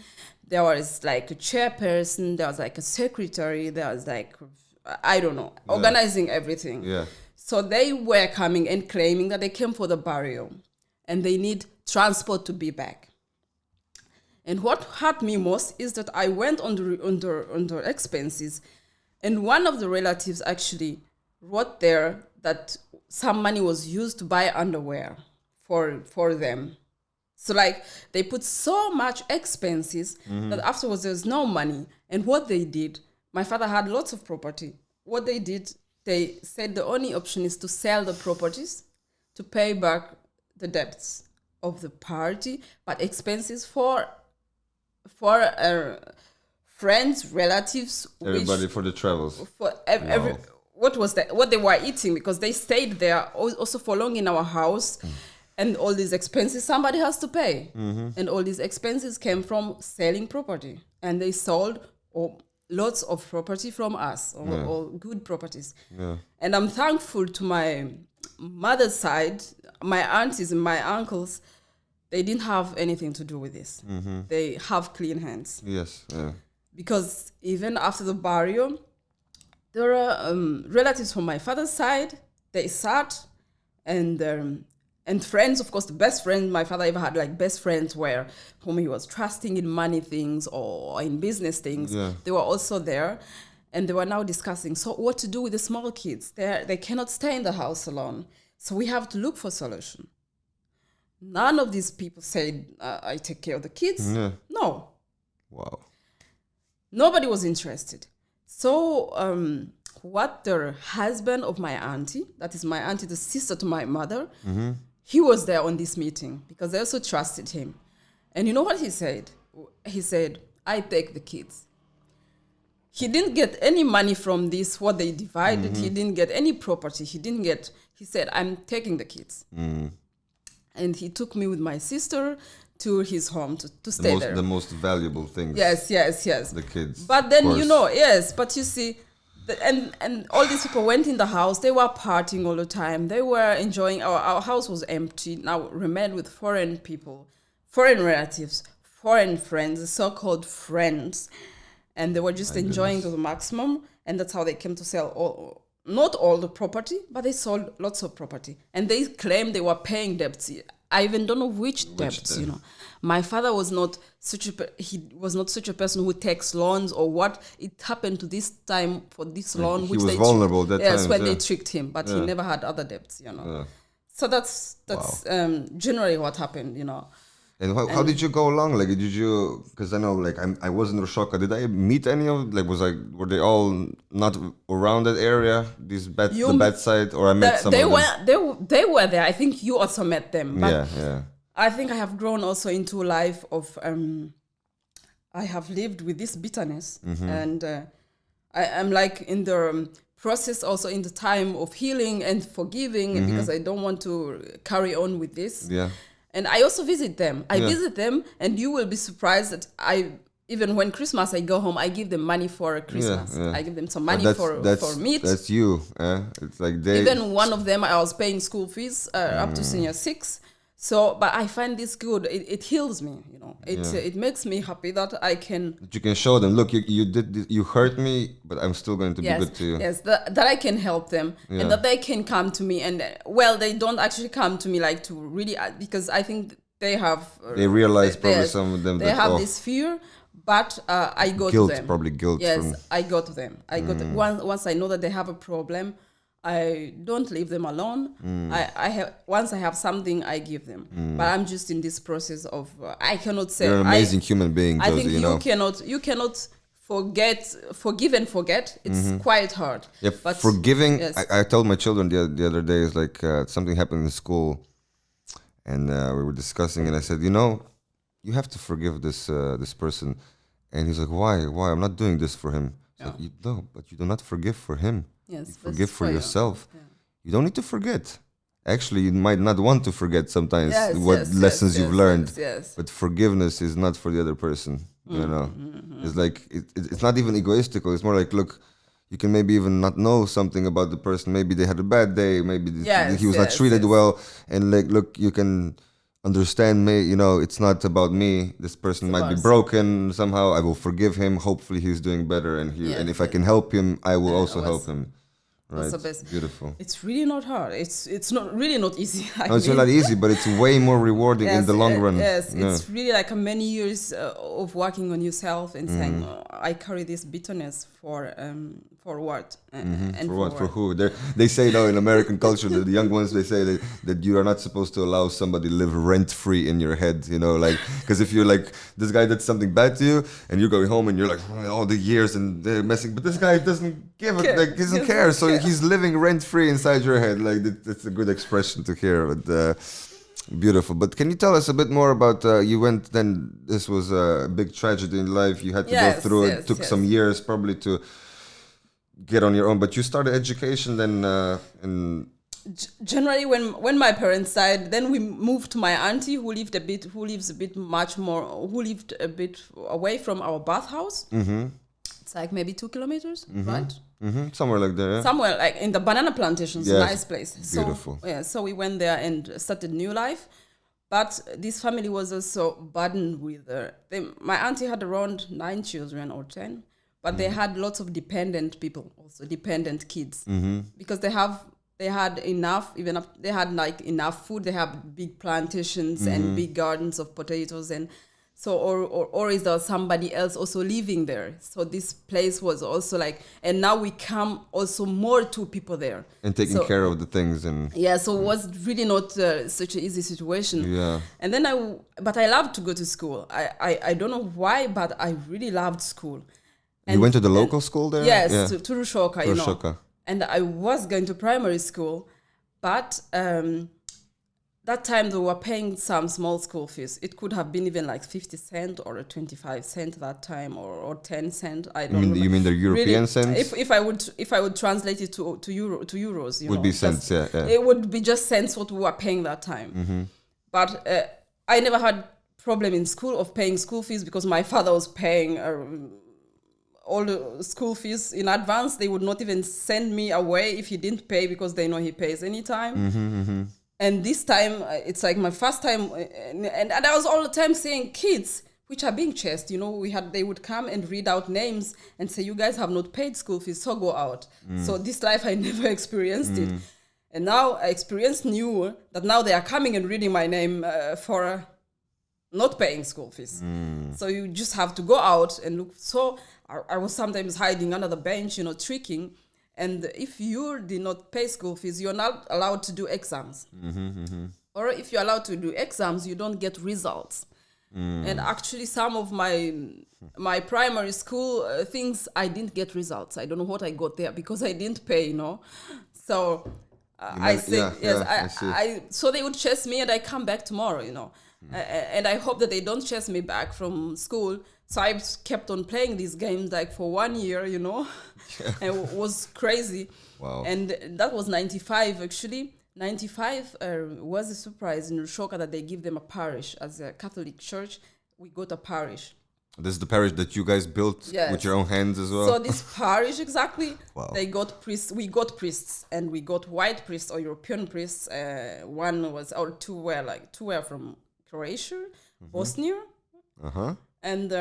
there was like a chairperson, there was like a secretary, there was like, I don't know, organizing everything. Yeah. So they were coming and claiming that they came for the burial and they need transport to be back. And what hurt me most is that I went under expenses, and one of the relatives actually wrote there that some money was used to buy underwear for them. So like they put so much expenses that afterwards there's no money. And what they did, my father had lots of property. What they did, they said the only option is to sell the properties to pay back the debts of the party, but expenses for friends, relatives, everybody, for the travels. For what was that? What they were eating, because they stayed there also for long in our house, and all these expenses somebody has to pay, and all these expenses came from selling property, and they sold lots of property from us, or good properties. Yeah. And I'm thankful to my mother's side, my aunties and my uncles. They didn't have anything to do with this. They have clean hands. Yes. Yeah. Because even after the burial, there are relatives from my father's side. They sat, and friends, of course, the best friend my father ever had, like best friends whom he was trusting in money things or in business things. Yeah. They were also there, and they were now discussing, so what to do with the small kids? They cannot stay in the house alone. So we have to look for a solution. None of these people said, I take care of the kids. Yeah. No. Wow. Nobody was interested. So what the husband of my auntie, that is my auntie, the sister to my mother, he was there on this meeting because they also trusted him. And you know what he said? He said, I take the kids. He didn't get any money from this, what they divided. He didn't get any property. He said, I'm taking the kids. And he took me with my sister to his home to stay there. The most valuable things. Yes. The kids. But then, but you see, and all these people went in the house. They were partying all the time. They were enjoying. Our house was empty. Now remained with foreign people, foreign relatives, foreign friends, so-called friends. And they were just enjoying to the maximum. And that's how they came to sell not all the property, but they sold lots of property. And they claimed they were paying debts. I even don't know which debts, My father was not such a person who takes loans or what. It happened to this time for this loan. He was vulnerable that time. Yes, when they tricked him, but he never had other debts, Yeah. So that's generally what happened, And how did you go along? Like, did you? Because I know, like, I was in Rushoka. Did I meet any of? Like, were they all not around that area? The bad side, or I met some of them? They were there. I think you also met them. But yeah. I think I have grown also into a life of. I have lived with this bitterness, and I'm like in the process, also in the time of healing and forgiving, because I don't want to carry on with this. Yeah. And I also visit them. I visit them, and you will be surprised that even when Christmas I go home, I give them money for Christmas. I give them some money for meat. That's you. It's like even one of them, I was paying school fees up to senior 6. So, but I find this good. It heals me, you know. It makes me happy that I can. You can show them, look, you did this, you hurt me, but I'm still going to be good to you. Yes, that I can help them, and that they can come to me. And well, they don't actually come to me like to really, because I think they have. They realize probably some of them they have this fear. But I go guilt, to them. Probably guilt. Yes, I go to them. I go to once I know that they have a problem, I don't leave them alone. I have once I have something, I give them. But I'm just in this process of I cannot say. You're an amazing human being, Josie, I think you cannot forgive and forget. It's quite hard. Yeah, but forgiving. Yes. I told my children the other day is like something happened in school, and we were discussing, and I said, you have to forgive this person, and he's like, why? I'm not doing this for him. Like, but you do not forgive for him. Yes, you forgive for yourself. Yeah. You don't need to forget. Actually, you might not want to forget sometimes lessons you've learned. Yes. But forgiveness is not for the other person. You know, it's like it's not even egoistical. It's more like, look, you can maybe even not know something about the person. Maybe they had a bad day. Maybe he was not treated well. And like, look, you can understand me. It's not about me. This person might be broken somehow. I will forgive him. Hopefully, he's doing better. And if I can help him, I will also help him. Right. That's beautiful. It's really not hard. It's not really not easy. It's not easy, but it's way more rewarding in the long run. Yes, it's really like many years of working on yourself and saying, I carry this bitterness for what? And for what? For who? They say now in American culture, the young ones, they say that you are not supposed to allow somebody live rent-free in your head, because if you're like, this guy did something bad to you, and you're going home and you're like, all the years and they're messing, but this guy doesn't give it, like, he doesn't care, so he's living rent-free inside your head. Like, that's a good expression to hear, but beautiful. But can you tell us a bit more about, you went then, this was a big tragedy in life, you had to go through it, took some years probably to get on your own, but you started education then in generally when my parents died, then we moved to my auntie who lived a bit away from our bathhouse. It's like maybe 2 kilometers, right? Somewhere like there, yeah? Somewhere like in the banana plantations, nice place. Beautiful. So we went there and started new life. But this family was also burdened with my auntie had around 9 children or 10. But they had lots of dependent people, also dependent kids, because they had enough food. They have big plantations and big gardens of potatoes, and so or is there somebody else also living there? So this place was also like, and now we come also more 2 people there and taking care of the things and so it was really not such an easy situation. And then I loved to go to school. I don't know why, but I really loved school. And you went to the local school there? Yes, to Rushoka, And I was going to primary school, but that time they were paying some small school fees. It could have been even like 50 cents or 25 cents that time, or 10 cents. I don't know. You mean the European really, cents? If I would translate it to euros, would be cents, yeah. It would be just cents what we were paying that time. But I never had problem in school of paying school fees because my father was paying all the school fees in advance. They would not even send me away if he didn't pay because they know he pays anytime. And this time, it's like my first time, and I was all the time saying kids, which are being chased, they would come and read out names and say, you guys have not paid school fees, so go out. So this life, I never experienced it. And now I experienced new, that now they are coming and reading my name for not paying school fees. So you just have to go out and look. So I was sometimes hiding under the bench, tricking. And if you did not pay school fees, you're not allowed to do exams. Or if you're allowed to do exams, you don't get results. And actually, some of my primary school things, I didn't get results. I don't know what I got there because I didn't pay, So I say, so they would chase me and I come back tomorrow, and I hope that they don't chase me back from school. So I kept on playing these games like for 1 year, and it was crazy. Wow. And that was 95 actually. 95 was a surprise in Rushoka that they give them a parish. As a Catholic church, we got a parish. This is the parish that you guys built with your own hands as well? So this parish, exactly, Wow. they got priests. We got priests, and we got white priests or European priests. Two were from Croatia, Bosnia, and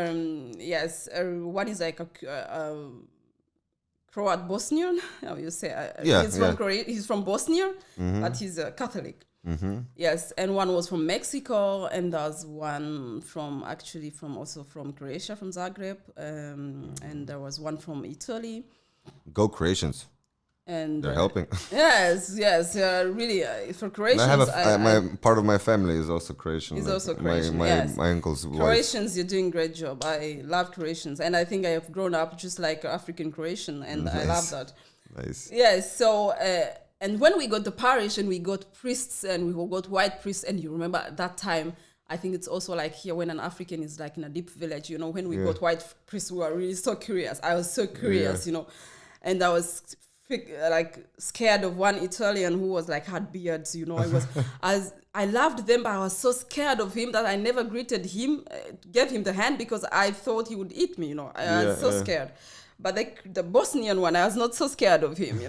one is like a Croat Bosnian. How you say? He's from Bosnia, but he's a Catholic. Yes, and one was from Mexico, and there's one from Croatia, from Zagreb, and there was one from Italy. Go Croatians! And they're helping. Yes, really. For Croatians, part of my family is also Croatian. Is also Croatian. My uncle's wife. Croatians, you're doing a great job. I love Croatians, and I think I have grown up just like African Croatian, and I love that. Nice. Yes. So. And when we got the parish and we got priests and we got white priests, and you remember at that time, I think it's also like here when an African is like in a deep village, when we got white priests, we were really so curious. I was so curious, and I was scared of one Italian who was like had beards, I loved them, but I was so scared of him that I never greeted him, gave him the hand because I thought he would eat me, I was so scared. But the Bosnian one, I was not so scared of him,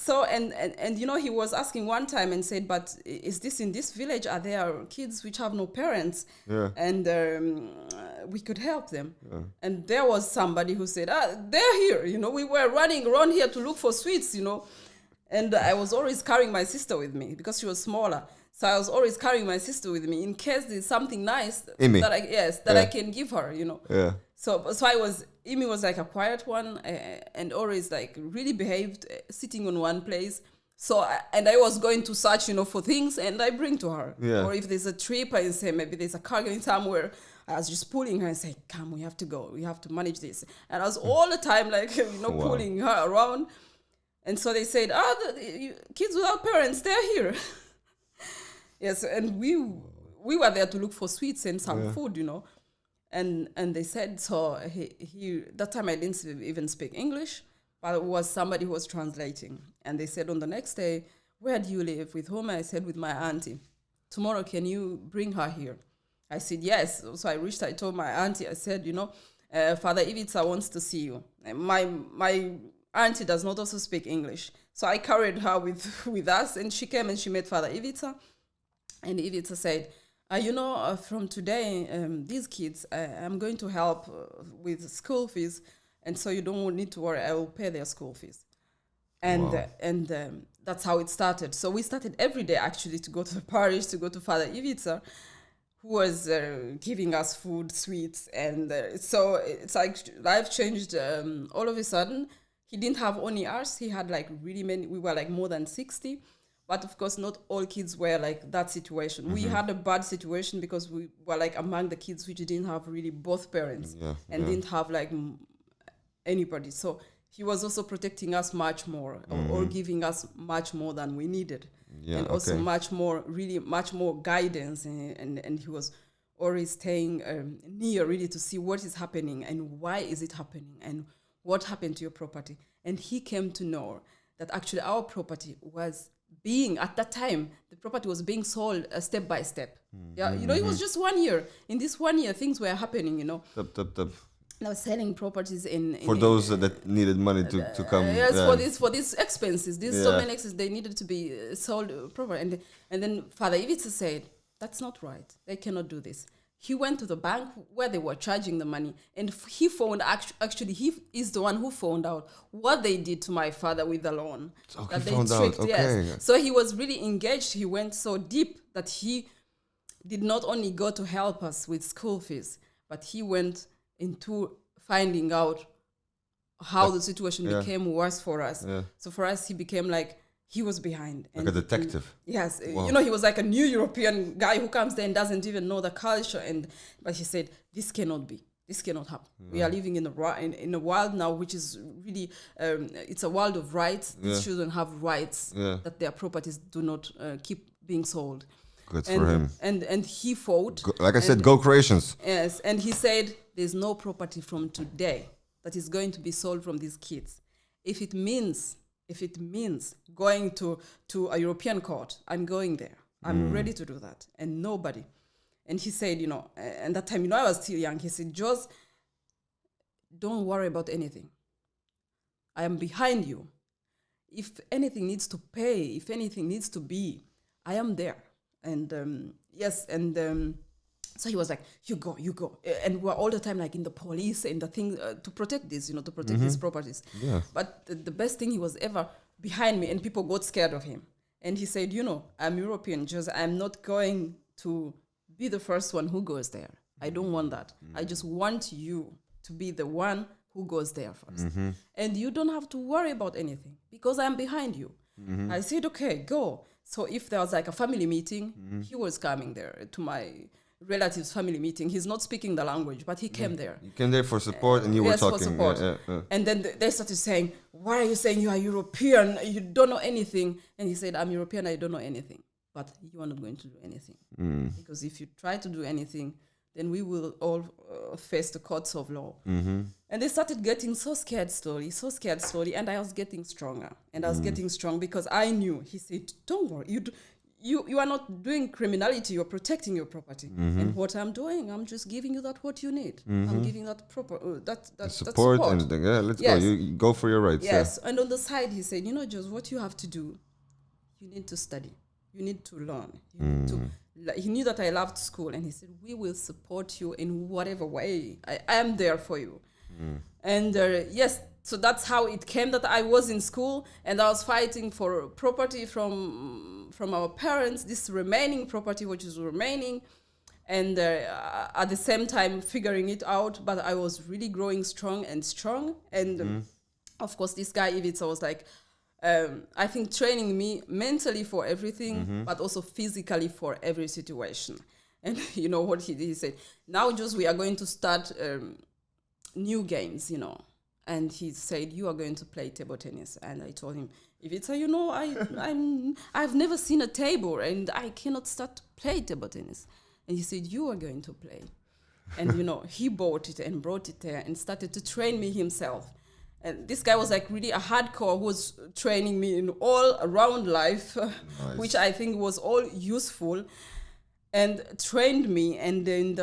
So, and he was asking one time and said, but is this in this village? Are there kids which have no parents? Yeah. And we could help them. Yeah. And there was somebody who said, they're here. We were running around here to look for sweets, And I was always carrying my sister with me because she was smaller. So I was always carrying my sister with me in case there's something nice that I can give her, Yeah. So Amy was like a quiet one and always like really behaved, sitting on one place. So, and I was going to search, for things and I bring to her. Yeah. Or if there's a trip, I say maybe there's a car going somewhere, I was just pulling her and say, come, we have to go. We have to manage this. And I was all the time like, pulling her around. And so they said, kids without parents, they're here. Yes, and we were there to look for sweets and some food, And they said, so he that time I didn't even speak English, but it was somebody who was translating. And they said on the next day, where do you live? With whom? I said, with my auntie. Tomorrow, can you bring her here? I said, yes. So I told my auntie, I said, Father Ivica wants to see you. And my auntie does not also speak English. So I carried her with us, and she came and she met Father Ivica. And Ivica said, from today, these kids, I'm going to help with school fees. And so you don't need to worry, I will pay their school fees. And that's how it started. So we started every day, actually, to go to the parish, to go to Father Ivica, who was giving us food, sweets. And so it's like life changed all of a sudden. He didn't have only us. He had like really many. We were like more than 60. But of course, not all kids were like that situation. Mm-hmm. We had a bad situation because we were like among the kids which didn't have really both parents didn't have like anybody. So he was also protecting us much more or giving us much more than we needed. Yeah, and also much more guidance. And he was always staying near really to see what is happening and why is it happening and what happened to your property. And he came to know that actually our property was at that time, the property was being sold step by step. Yeah, it was just 1 year. In this 1 year, things were happening, I was selling properties for those that needed money to come. Yes, for these expenses. So many expenses, they needed to be sold properly. And then Father Ivica said, that's not right. They cannot do this. He went to the bank where they were charging the money, and he found actually he is the one who found out what they did to my father with the loan. Oh, that he they found tricked. Out. Okay. Yes. So he was really engaged. He went so deep that he did not only go to help us with school fees, but he went into finding out how the situation became worse for us. Yeah. So for us, he became like. He was behind. Like a detective. Yes. Wow. He was like a new European guy who comes there and doesn't even know the culture. But he said, this cannot be. This cannot happen. We are living in a world now which is really, it's a world of rights. These children have rights that their properties do not keep being sold. Good for him. And he fought. Like I said, go Croatians. Yes. And he said, there's no property from today that is going to be sold from these kids. If it means going to a European court, I'm going there. I'm ready to do that. And nobody. And he said, and that time, I was still young. He said, Jos, don't worry about anything. I am behind you. If anything needs to pay, if anything needs to be, I am there. And so he was like, you go. And we're all the time like in the police and the thing to protect this, to protect his properties. Yeah. But the best thing, he was ever behind me, and people got scared of him. And he said, I'm European, just I'm not going to be the first one who goes there. I don't want that. I just want you to be the one who goes there first. And you don't have to worry about anything because I'm behind you. I said, okay, go. So if there was like a family meeting, he was coming there to my relative's family meeting. He's not speaking the language, but he came there. You came there for support and you were talking. For support. And then they started saying, why are you saying you are European? You don't know anything. And he said, I'm European, I don't know anything. But you are not going to do anything. Because if you try to do anything, then we will all face the courts of law. And they started getting so scared slowly. And I was getting stronger. And I was getting strong because I knew. He said, don't worry. You are not doing criminality. You're protecting your property. And what I'm doing, I'm just giving you what you need. I'm giving that proper that support. And let's go. You go for your rights. Yes. Yeah. And on the side, he said, just what you have to do, you need to study. You need to learn. You need to. He knew that I loved school, and he said, we will support you in whatever way. I am there for you. And yes, so that's how it came that I was in school, and I was fighting for property from our parents, this remaining property which is remaining, and at the same time figuring it out. But I was really growing strong. And of course, this guy Ivica was like, I think training me mentally for everything, but also physically for every situation. And you know what he did? He said, now just we are going to start new games, And he said, you are going to play table tennis. And I told him, if it's I've never seen a table and I cannot start to play table tennis. And he said, you are going to play. And, he bought it and brought it there and started to train me himself. And this guy was like really a hardcore who was training me in all around life, nice. Which I think was all useful, and trained me. And then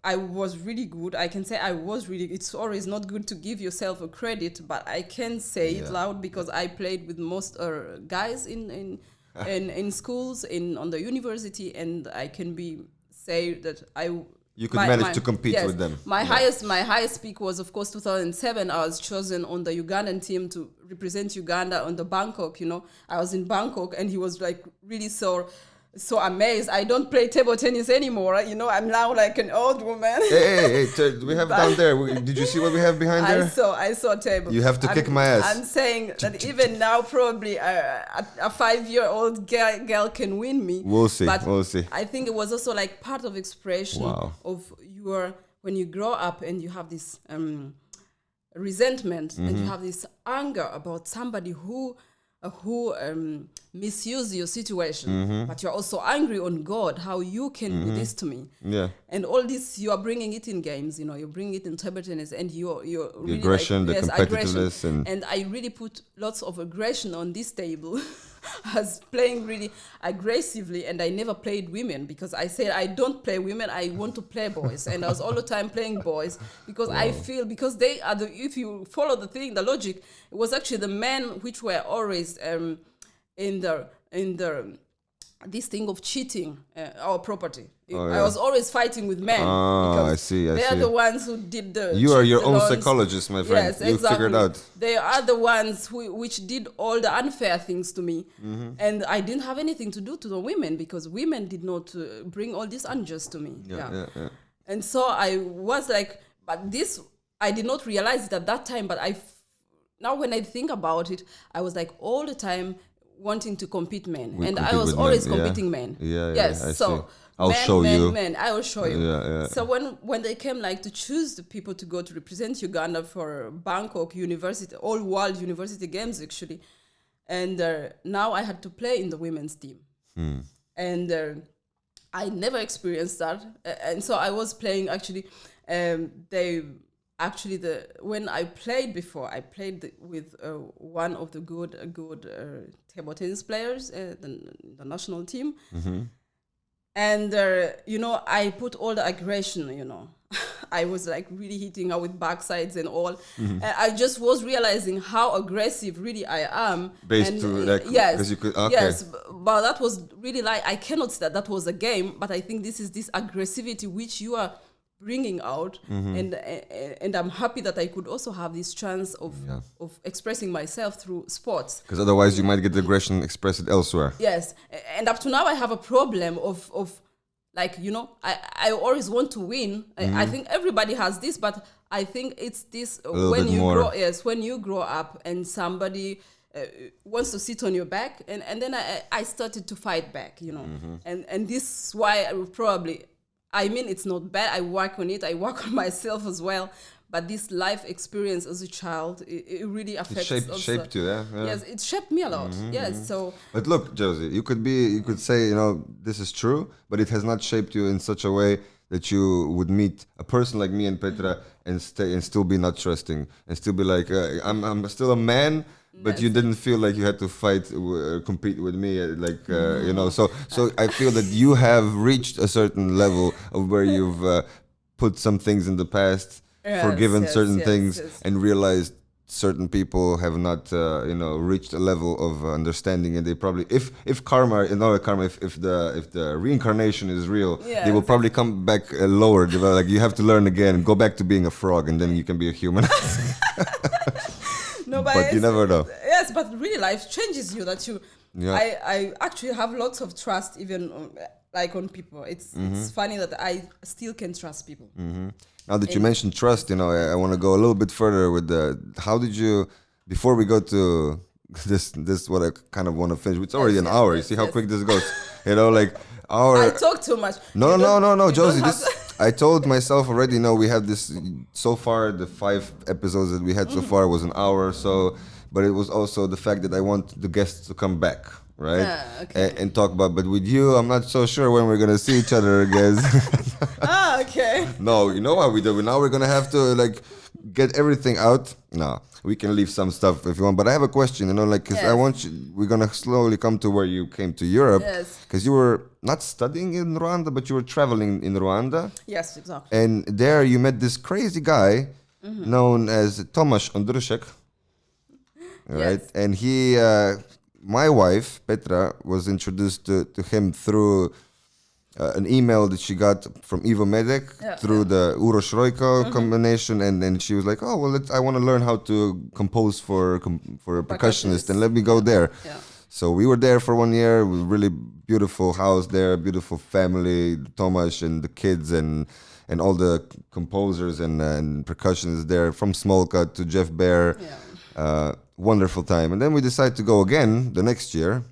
I was really good. I can say I was really, it's always not good to give yourself a credit, but I can say it loud because I played with most guys in schools, on the university, and I can say that you could manage to compete with them. My highest peak was, of course, 2007. I was chosen on the Ugandan team to represent Uganda on the Bangkok. I was in Bangkok, and he was like really so amazed. I don't play table tennis anymore. I'm now like an old woman. Hey, we have down there. Did you see what we have behind there? I saw table. You have to kick my ass. I'm saying that even now, probably a 5-year-old girl can win me. We'll see. I think it was also like part of expression of when you grow up and you have this resentment and you have this anger about somebody who misuse your situation, but you're also angry on God, how you can do this to me. Yeah. And all this, you are bringing it in games, you're bringing it in table tennis, and you're really aggression, the competitiveness. And I really put lots of aggression on this table. I was playing really aggressively, and I never played women because I said I don't play women, I want to play boys. And I was all the time playing boys because I feel, because they are if you follow the logic, it was actually the men which were always in the this thing of cheating our property. I was always fighting with men. I see. They are the ones who did the. You are your own psychologist, my friend. Yes, you exactly. Figured out. They are the ones which did all the unfair things to me, and I didn't have anything to do to the women because women did not bring all this unjust to me. Yeah. And so I was like, but this I did not realize it at that time. But now when I think about it, I was like all the time wanting to compete men, and I was always competing men. Yes. So I'll show you. I will show you. Yeah. So when they came to choose the people to go to represent Uganda for Bangkok University, all world university games actually, and now I had to play in the women's team, and I never experienced that, and so I was playing actually. When I played before, I played with one of the good table tennis players, the national team. And, I put all the aggression, I was like really hitting her with backsides and all. And I just was realizing how aggressive really I am. Based and, to like, yes, because you could, okay. yes, but that was really like, I cannot say that was a game, but I think this is this aggressivity which you are bringing out, and I'm happy that I could also have this chance of expressing myself through sports. Because otherwise you might get the aggression expressed elsewhere. Yes, and up to now I have a problem of like, I always want to win. I think everybody has this, but I think it's this when you grow up and somebody wants to sit on your back, and then I started to fight back, and this is why I will probably. I mean, it's not bad. I work on it. I work on myself as well. But this life experience as a child, it really affects. It shaped you, yeah? Yes, it shaped me a lot. Yes, so. But look, Josie, you could say, this is true, but it has not shaped you in such a way that you would meet a person like me and Petra and still be not trusting and still be like, I'm still a man. But you didn't feel like you had to fight, compete with me, So I feel that you have reached a certain level of where you've put some things in the past, forgiven certain things, and realized certain people have not, reached a level of understanding, and they probably, if karma, if the reincarnation is real, they will probably come back lower. Like you have to learn again and go back to being a frog, and then you can be a human. No, but you never know. Yes, but really life changes you. I actually have lots of trust, even on people. It's funny that I still can trust people. Now that you mentioned trust, I want to go a little bit further with how did you, before we go to this what I kind of want to finish. It's already an hour. You see how quick this goes. I talk too much. No, Josie. I told myself already, we had this, so far, the 5 episodes that we had so far was an hour or so, but it was also the fact that I want the guests to come back, right? And talk about, but with you, I'm not so sure when we're going to see each other again. Okay. No, you know what we do? Now we're going to have to, get everything out. No, we can leave some stuff if you want, but I have a question, because I want you, we're going to slowly come to where you came to Europe, because you were not studying in Rwanda, but you were traveling in Rwanda. Yes, exactly. And there you met this crazy guy known as Tomasz Ondruszek, right? Yes. And he, my wife, Petra, was introduced to him through an email that she got from Ivo Medek through the Uroš Rojko combination, and she was like, "Oh well, I want to learn how to compose for a percussionist, and let me go there." Yeah. So we were there for 1 year. With really beautiful house there, beautiful family, Tomasz and the kids, and all the composers and percussionists there, from Smolka to Jeff Bear. Yeah. Wonderful time. And then we decided to go again the next year.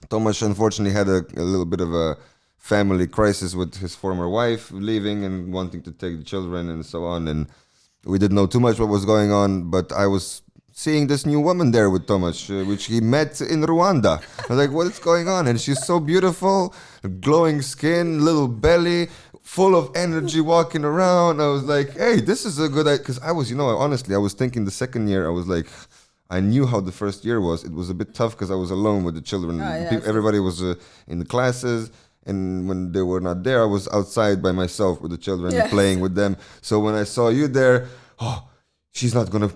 Tomasz unfortunately had a little bit of a family crisis with his former wife leaving and wanting to take the children and so on, and we didn't know too much what was going on, but I was seeing this new woman there with Tomasz, which he met in Rwanda. I was like, what is going on? And she's so beautiful, glowing skin, little belly, full of energy, walking around. I was like, hey, this is a good idea, because I was, honestly, I was thinking the second year, I was like, I knew how the first year was. It was a bit tough because I was alone with the children. Everybody was in the classes. And when they were not there, I was outside by myself with the children, playing with them. So when I saw you there, she's not gonna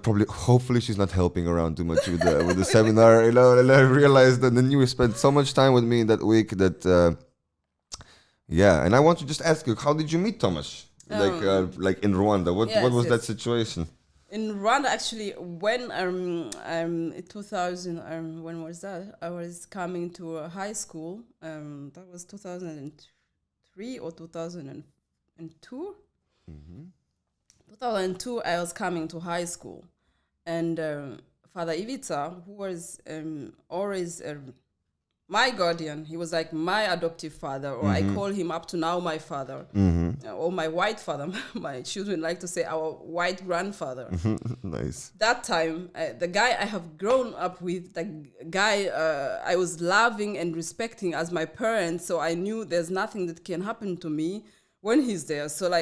hopefully she's not helping around too much with the seminar, And I realized that then you spent so much time with me that week that, And I want to just ask you, how did you meet Tomasz? Like in Rwanda, what was that situation? In Rwanda, actually, when in 2000, when was that? I was coming to high school. That was 2003 or 2002. 2002, I was coming to high school, and Father Ivica, who was always my guardian, he was like my adoptive father, or I call him up to now my father, or my white father. My children like to say our white grandfather. Nice. That time, the guy I have grown up with, the guy I was loving and respecting as my parent, so I knew there's nothing that can happen to me when he's there. So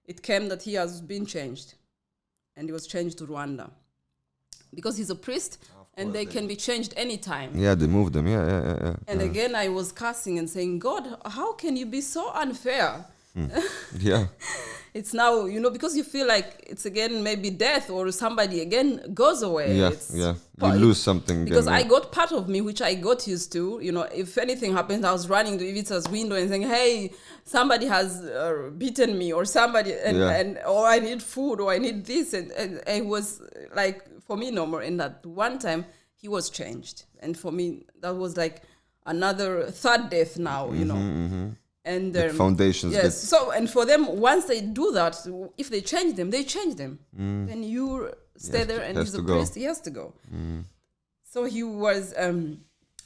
it came that he has been changed, and he was changed to Rwanda because he's a priest. and they can be changed anytime. Yeah, they moved them. Yeah. And again, I was cursing and saying, God, how can you be so unfair? Yeah. It's now, because you feel like it's again maybe death or somebody again goes away. Yeah. You lose something. Because then, I got part of me, which I got used to. If anything happens, I was running to Ivica's window and saying, hey, somebody has beaten me or somebody, or I need food or I need this. And it was like, for me, no more. And that one time, he was changed. And for me, that was like another third death now, And foundations. Yes. So, and for them, once they do that, if they change them, they change them. Then you stay there, and he's a priest. He has to go. So he was.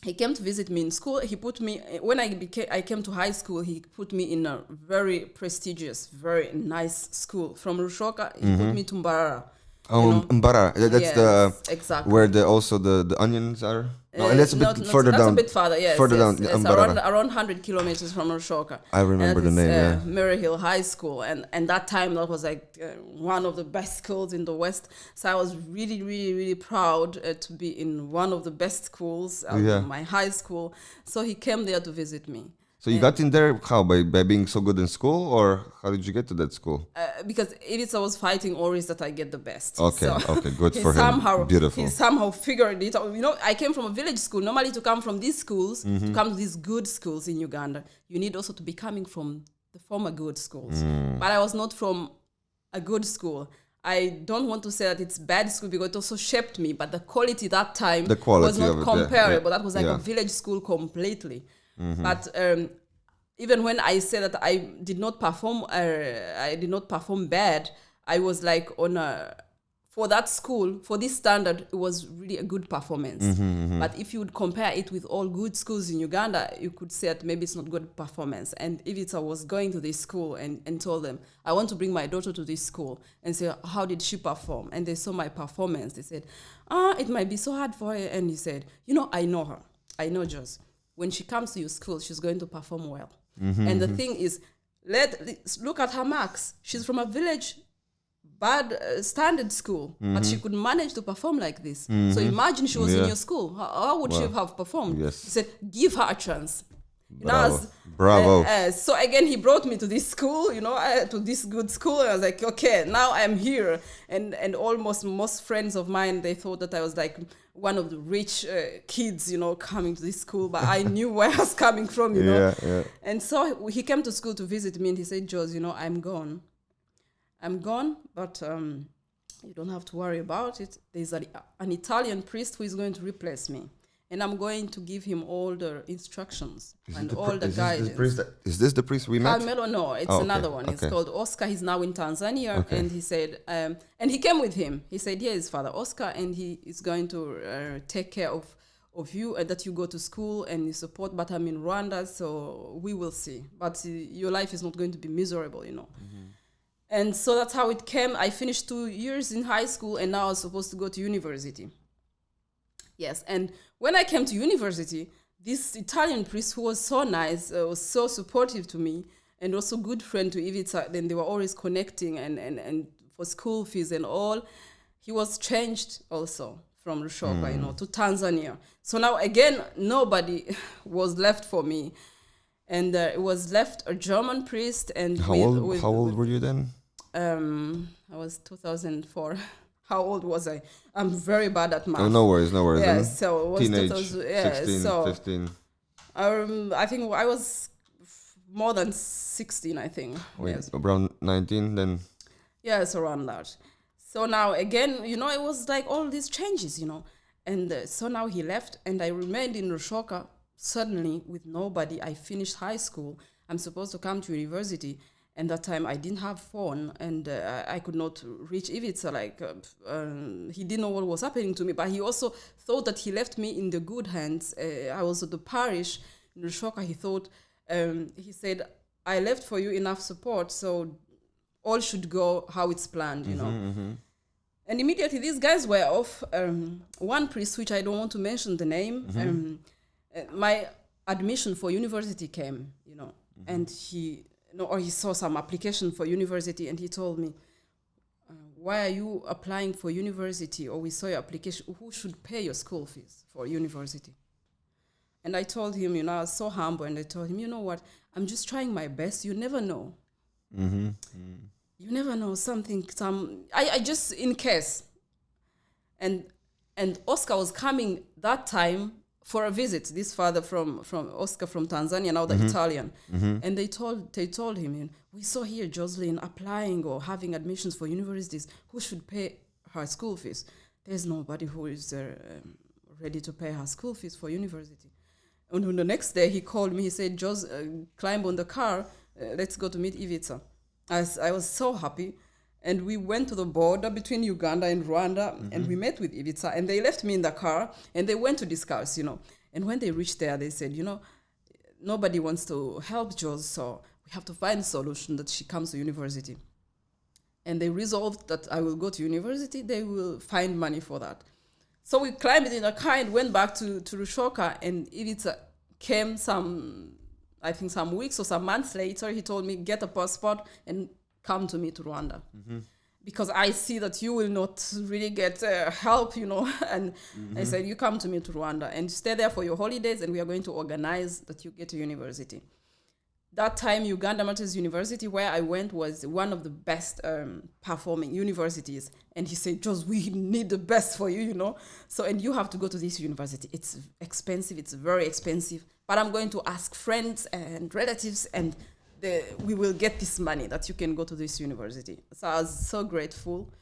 He came to visit me in school. He put me when I came to high school. He put me in a very prestigious, very nice school from Rushoka. He put me to Mbarara. Oh, Mbara. That's exactly where the onions are. No, and that's a bit further down. That's a bit farther, yes. Further down. Yes, around 100 kilometers from Rushoka. I remember the name, Murray Hill High School. And that time, that was like one of the best schools in the West. So I was really, really, really proud to be in one of the best schools, my high school. So he came there to visit me. So you got in there how? By being so good in school, or how did you get to that school? Because Ivica was fighting always that I get the best. Okay, good for him. Beautiful. He somehow figured it out. I came from a village school. Normally to come from these schools, to come to these good schools in Uganda, you need also to be coming from the former good schools. But I was not from a good school. I don't want to say that it's bad school because it also shaped me, but the quality that time was not comparable. That was like a village school completely. But even when I say that I did not perform bad, I was like for that school, for this standard, it was really a good performance. But if you would compare it with all good schools in Uganda, you could say that maybe it's not good performance. And Ivica was going to this school and told them, I want to bring my daughter to this school and say, how did she perform? And they saw my performance. They said, it might be so hard for her. And he said, I know her. I know Jos. When she comes to your school, she's going to perform well. And the thing is, let's look at her marks. She's from a village, bad standard school, but she could manage to perform like this. So imagine she was in your school. How would she have performed? Yes. He said, give her a chance. Bravo. So again, he brought me to this school, to this good school. And I was like, okay, now I'm here. And almost most friends of mine, they thought that I was like one of the rich kids, coming to this school. But I knew where I was coming from, Yeah. And so he came to school to visit me and he said, Jos, I'm gone. I'm gone, but you don't have to worry about it. There's an Italian priest who is going to replace me. And I'm going to give him all the instructions and all the guidance. Is this the priest we met? Carmelo, no, it's another one. It's called Oscar. He's now in Tanzania. Okay. And he said, and he came with him. He said, here is Father Oscar, and he is going to take care of you, and that you go to school and you support. But I'm in Rwanda, so we will see. But your life is not going to be miserable, And so that's how it came. I finished 2 years in high school, and now I was supposed to go to university. Yes, and when I came to university, this Italian priest who was so nice, was so supportive to me, and also good friend to Ivica, then they were always connecting and for school fees and all. He was changed also from Rushoka, to Tanzania. So now again, nobody was left for me. And it was left a German priest. And how old were you then? I was 2004. How old was I? I'm very bad at math. Oh, no worries. Yeah, so it was teenage, 16, 15. I think I was more than 16, I think. Wait, yes. Around 19 then? Yes, around that. So now again, it was like all these changes, And so now he left and I remained in Rushoka suddenly with nobody. I finished high school. I'm supposed to come to university. And that time I didn't have phone and I could not reach Ivica. He didn't know what was happening to me, but he also thought that he left me in the good hands. I was at the parish in Rushoka. He thought, he said, I left for you enough support, so all should go how it's planned, And immediately these guys were off. One priest, which I don't want to mention the name, my admission for university came, and he saw some application for university and he told me, why are you applying for university? Or we saw your application. Who should pay your school fees for university? And I told him, you know, I was so humble, and I told him, you know what? I'm just trying my best. You never know. Mm-hmm. You never know I just in case. And Oscar was coming that time for a visit. This father from Oscar from Tanzania, now the Italian. And they told him, we saw here Joseline applying or having admissions for universities. Who should pay her school fees? There's nobody who is ready to pay her school fees for university. And on the next day, he called me. He said, climb on the car. Let's go to meet Ivica. I was so happy. And we went to the border between Uganda and Rwanda, and we met with Ivica. And they left me in the car, and they went to discuss, you know. And when they reached there, they said, you know, nobody wants to help Jos, so we have to find a solution that she comes to university. And they resolved that I will go to university. They will find money for that. So we climbed in a car and went back to Rushoka, and Ivica came some weeks or some months later. He told me, get a passport and come to me to Rwanda. Because I see that you will not really get help, you know. And I said, you come to me to Rwanda and stay there for your holidays, and we are going to organize that you get to university. That time, Uganda Matters University, where I went, was one of the best performing universities. And he said, Jos, we need the best for you, you know. So, and you have to go to this university. It's expensive. It's very expensive. But I'm going to ask friends and relatives, and we will get this money that you can go to this university. So I was so grateful.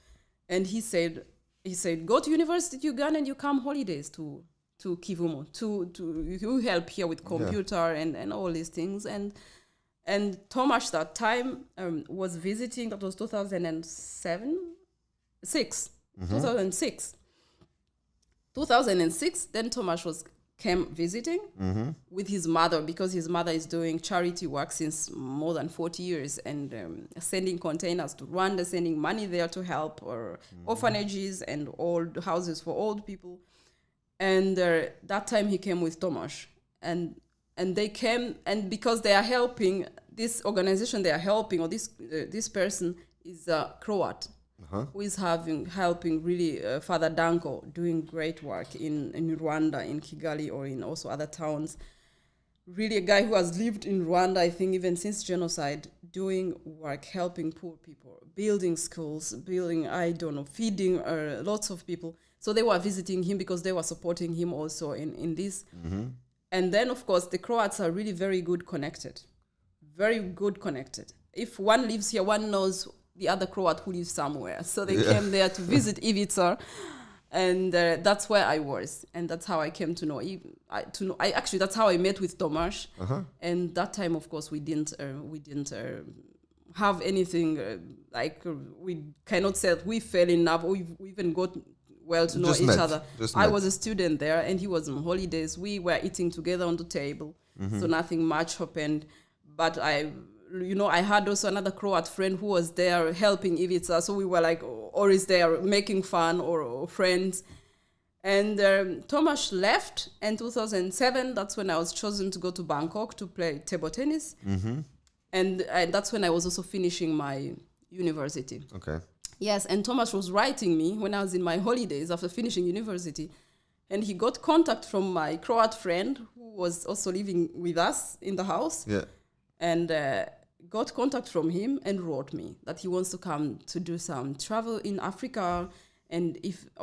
And he said, go to University of Uganda and you come holidays to Kivumu. You help here with computer and all these things. And Tomasz that time was visiting. That was 2006. 2006. Then Tomasz came visiting with his mother, because his mother is doing charity work since more than 40 years and sending containers to Rwanda, sending money there to help orphanages and old houses for old people. And that time he came with Tomasz, and they came, and because they are helping this organization, they are helping, or this person is a Croat. Who is helping really Father Danko, doing great work in Rwanda, in Kigali, or in also other towns. Really a guy who has lived in Rwanda, I think, even since genocide, doing work, helping poor people, building schools, feeding lots of people. So they were visiting him because they were supporting him also in this. And then, of course, the Croats are really very good connected. Very good connected. If one lives here, one knows the other Croat who lives somewhere. So they came there to visit Ivica, and that's where I was, and that's how I came to know. That's how I met with Tomasz. And that time, of course, we didn't have anything we cannot say that we fell in love. We even got well to know each other. I was a student there, and he was on holidays. We were eating together on the table, so nothing much happened. But I had also another Croat friend who was there helping Ivica. So we were like, or is there making fun or friends. And Tomasz left in 2007. That's when I was chosen to go to Bangkok to play table tennis. And that's when I was also finishing my university. Okay. Yes, and Tomasz was writing me when I was in my holidays after finishing university. And he got contact from my Croat friend who was also living with us in the house. Yeah. And got contact from him and wrote me that he wants to come to do some travel in Africa and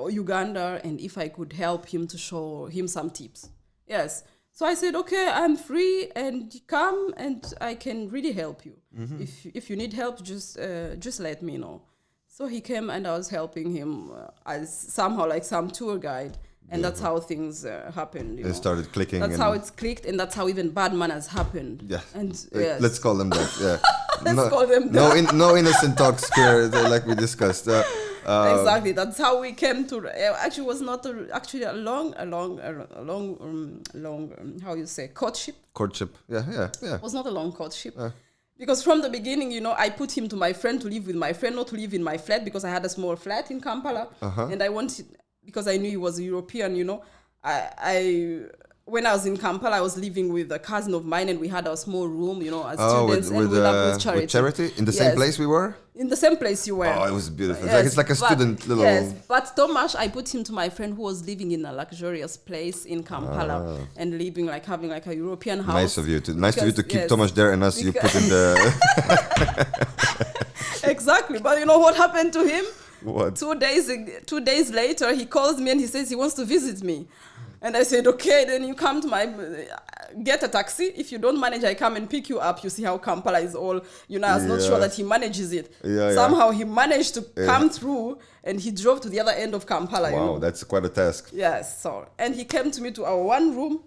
Uganda, and if I could help him to show him some tips. Yes. So I said, okay, I'm free, and come, and I can really help you. If you need help, just let me know. So he came, and I was helping him as somehow like some tour guide. And that's how things happened. It started clicking. That's how it's clicked, and that's how even bad manners happened. Yeah. And let's call them that. Yeah. Call them that. No innocent talks here, like we discussed. Exactly. That's how we came to. Actually, it was not a long. How you say courtship? Courtship. Yeah. It was not a long courtship. Because from the beginning, I put him to my friend to live with my friend, not to live in my flat, because I had a small flat in Kampala, and I wanted. Because I knew he was a European, I when I was in Kampala, I was living with a cousin of mine, and we had our small room, as Oh, students, and we loved with charity. with charity? In the same place we were? In the same place you were. Oh, it was beautiful. Yes, It's like a student little... Yes, but Tomasz, I put him to my friend who was living in a luxurious place in Kampala and living having like a European house. Nice of you to keep yes, Tomasz there and us you put in the... Exactly, but you know what happened to him? What? 2 days later, he calls me and he says he wants to visit me. And I said, okay, then you come to get a taxi. If you don't manage, I come and pick you up. You see how Kampala is all, I was not sure that he manages it. Somehow he managed to come through and he drove to the other end of Kampala. Wow, that's quite a task. Yes, and he came to me to our one room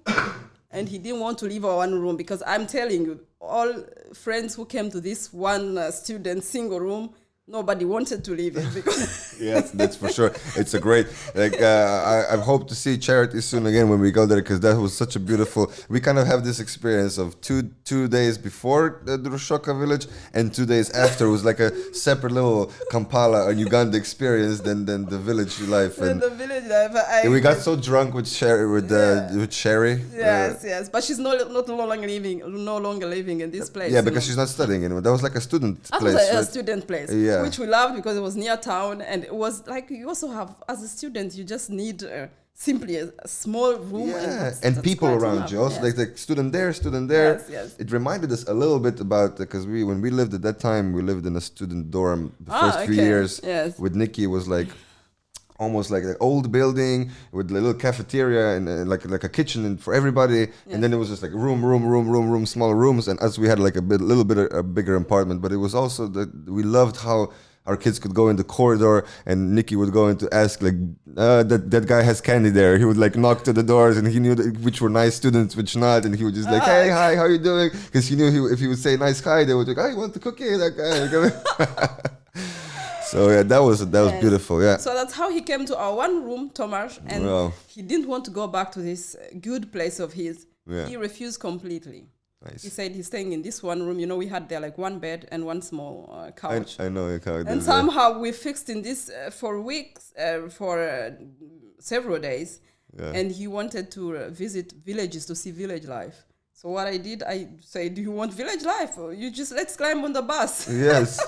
and he didn't want to leave our one room because I'm telling you, all friends who came to this one student single room, nobody wanted to leave it because yes, that's for sure. It's a great I hope to see charity soon again when we go there, because that was such a beautiful. We kind of have this experience of two days before the Rushoka village and 2 days after. It was like a separate little Kampala and Uganda experience than the village life. And the village life, we got so drunk with Sherry with Sherry. Yes, but she's no longer living in this place. Yeah, because she's not studying anymore. That was like a student that place. Was a right? student place. Yeah. Which we loved because it was near town, and it was like you also have, as a student, you just need simply a small room and people around you. Also, like the student there. Yes. It reminded us a little bit about, because when we lived at that time, we lived in a student dorm the first few years. Yes. With Nikki, it was like almost like an old building with a little cafeteria and like a kitchen for everybody. And then it was just like room, small rooms. And us, we had like a bigger apartment. But it was also that we loved how our kids could go in the corridor and Nikki would go in to ask like, that guy has candy there. He would like knock to the doors and he knew which were nice students, which not. And he would just like, hey, hi, how you doing? Because he knew if he would say nice hi, they would like, oh, you want the cookie? That guy. So yeah, that was beautiful. Yeah. So that's how he came to our one room, Tomasz, and he didn't want to go back to this good place of his. Yeah. He refused completely. Nice. He said he's staying in this one room. We had there like one bed and one small couch. I know how it is. And somehow we fixed in this for weeks, for several days. Yeah. And he wanted to visit villages to see village life. So what I did, I said, do you want village life? Or let's climb on the bus. Yes.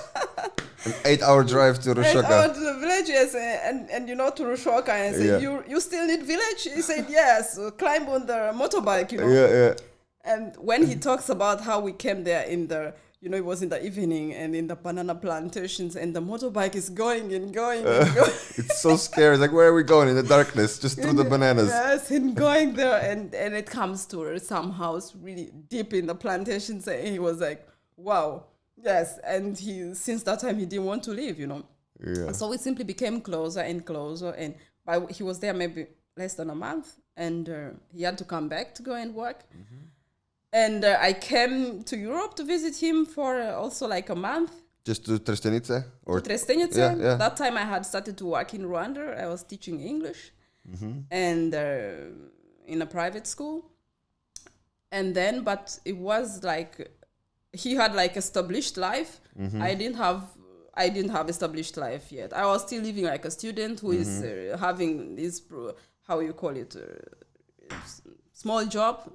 An 8-hour drive to Rushoka. 8 hours to the village, yes, and to Rushoka. And I said, you still need village? He said, yes, so climb on the motorbike, Yeah. And when he talks about how we came there it was in the evening and in the banana plantations and the motorbike is going and going and going. It's so scary. It's like, where are we going? In the darkness, just through the bananas. Yes, and going there and it comes to some house really deep in the plantations and he was like, wow. Yes, and since that time he didn't want to leave, Yeah. So we simply became closer and closer, and he was there maybe less than a month, and he had to come back to go and work. Mm-hmm. And I came to Europe to visit him for also like a month. Just to Trestenice? To Trestenice. Yeah. That time I had started to work in Rwanda. I was teaching English and in a private school. And then, but it was like, he had like established life. Mm-hmm. I didn't have established life yet. I was still living like a student who is having this, how you call it, small job.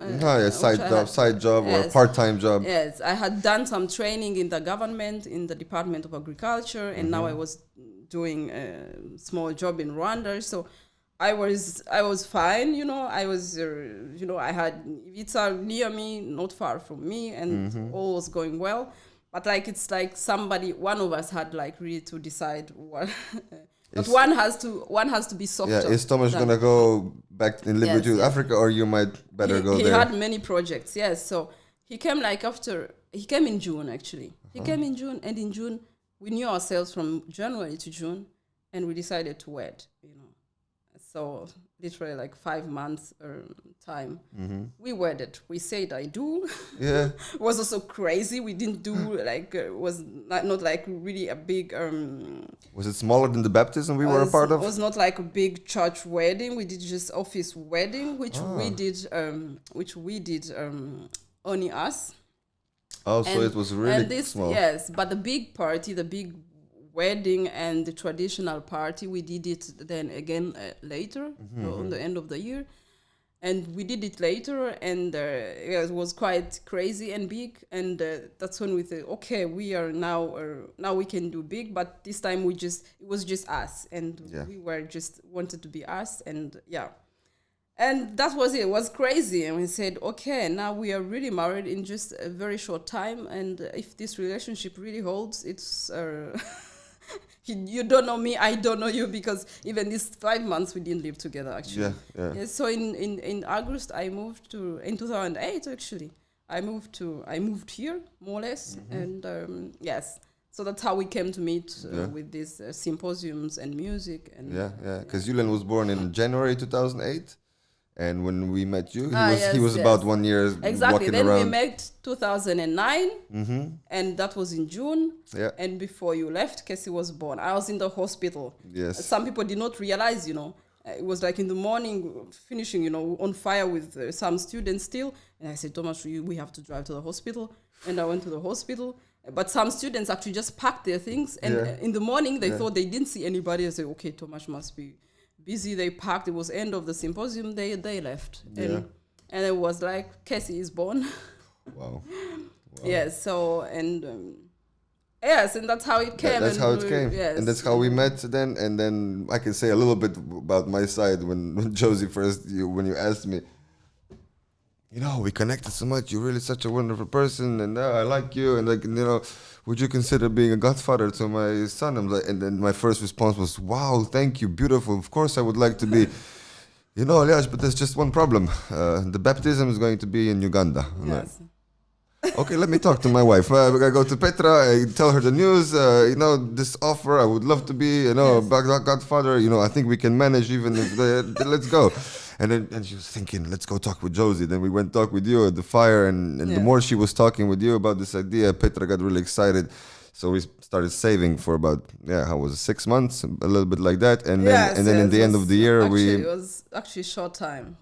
Side job or part-time job. Yes, I had done some training in the government, in the Department of Agriculture, and now I was doing a small job in Rwanda. So I was fine, I was, I had Ivica near me, not far from me, and all was going well. But like, it's like one of us had like really to decide what, but one has to be softer. Yeah, is Tomasz gonna go back and live with you in Africa, or you might better go there? He had many projects, yes. So he came he came in June actually. He came in June, and in June, we knew ourselves from January to June, and we decided to wed, So literally like 5 months time, we wedded. We said I do. Yeah. It was also crazy. We didn't do like was not like really a big. Was it smaller than the baptism we were a part of? It was not like a big church wedding. We did just office wedding, which we did only us. Oh, so it was really small. Yes, but the big party, the big wedding and the traditional party, we did it then again later on the end of the year. And we did it later, and it was quite crazy and big. And that's when we thought, okay, we are now we can do big, but this time it was just us, and we were just wanted to be us, and and that was it. It was crazy, and we said, okay, now we are really married in just a very short time, and if this relationship really holds, it's. You don't know me, I don't know you, because even these 5 months we didn't live together actually. Yeah. So in August I moved in 2008 actually. I moved here more or less, and yes. So that's how we came to meet with these symposiums and music and because Julian was born in January 2008. And when we met you, he was about 1 year exactly. walking Then around. we met 2009, and that was in June. Yeah. And before you left, Cassie was born. I was in the hospital. Yes. Some people did not realize, it was like in the morning, finishing, on fire with some students still. And I said, Thomas, we have to drive to the hospital. And I went to the hospital. But some students actually just packed their things. And in the morning, they thought they didn't see anybody. I said, okay, Thomas must be busy. They packed. It was end of the symposium. They left, and it was like Cassie is born. Wow. Yes. So and yes, and that's how it came. That's how it came, yes. and that's how we met. Then and then I can say a little bit about my side when Josie when you asked me. We connected so much. You're really such a wonderful person, and I like you. And would you consider being a godfather to my son? I'm like, and then my first response was, "Wow, thank you, beautiful. Of course, I would like to be." Elias, but there's just one problem. The baptism is going to be in Uganda. Yes. Okay, let me talk to my wife. I go to Petra, I tell her the news. This offer, I would love to be, godfather. I think we can manage even if let's go. And she was thinking, let's go talk with Josie. Then we went talk with you at the fire, and the more she was talking with you about this idea, Petra got really excited. So we started saving for about 6 months, a little bit like that, and then in the end of the year it was actually short time.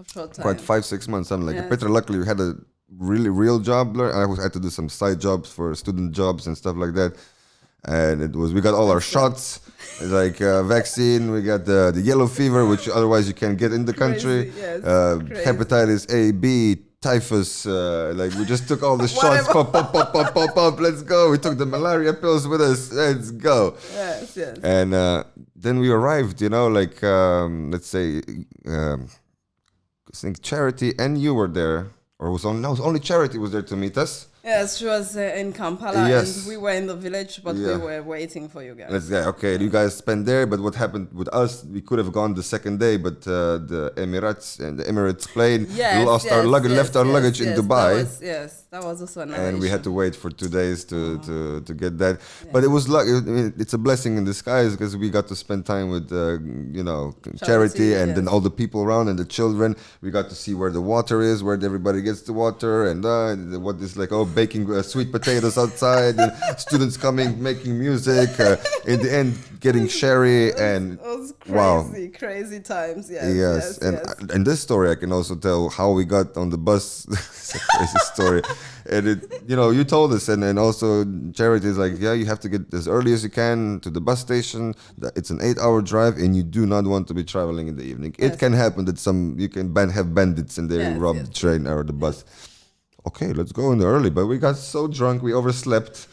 Quite 5-6 months, something like that. Petra luckily had a really real job. I had to do some side jobs for student jobs and stuff like that. And we got all our shots, like vaccine. We got the yellow fever, which otherwise you can't get in the country. Yes, hepatitis A, B, typhus. We just took all the shots. Pop. Let's go. We took the malaria pills with us. Let's go. Yes. And then we arrived. Let's say, I think Charity and you were there, or only Charity was there to meet us. Yes, she was in Kampala, and we were in the village, but we were waiting for you guys. You guys spent there, but what happened with us, we could have gone the second day, but the Emirates plane left our luggage in Dubai. That was also an and we had to wait for 2 days to get that. Yeah. But it was it's a blessing in disguise, because we got to spend time with Charity and then all the people around and the children. We got to see where the water is, where everybody gets the water, and what is baking sweet potatoes outside, and students coming making music. In the end, getting sherry, and it was crazy, crazy times. Yes. And this story I can also tell how we got on the bus. It's a crazy story. And you told us, and also Charity is like, you have to get as early as you can to the bus station. It's an 8-hour drive, and you do not want to be traveling in the evening. Yes. It can happen that you can have bandits and they rob the train or the bus. Okay, let's go in the early, but we got so drunk, we overslept.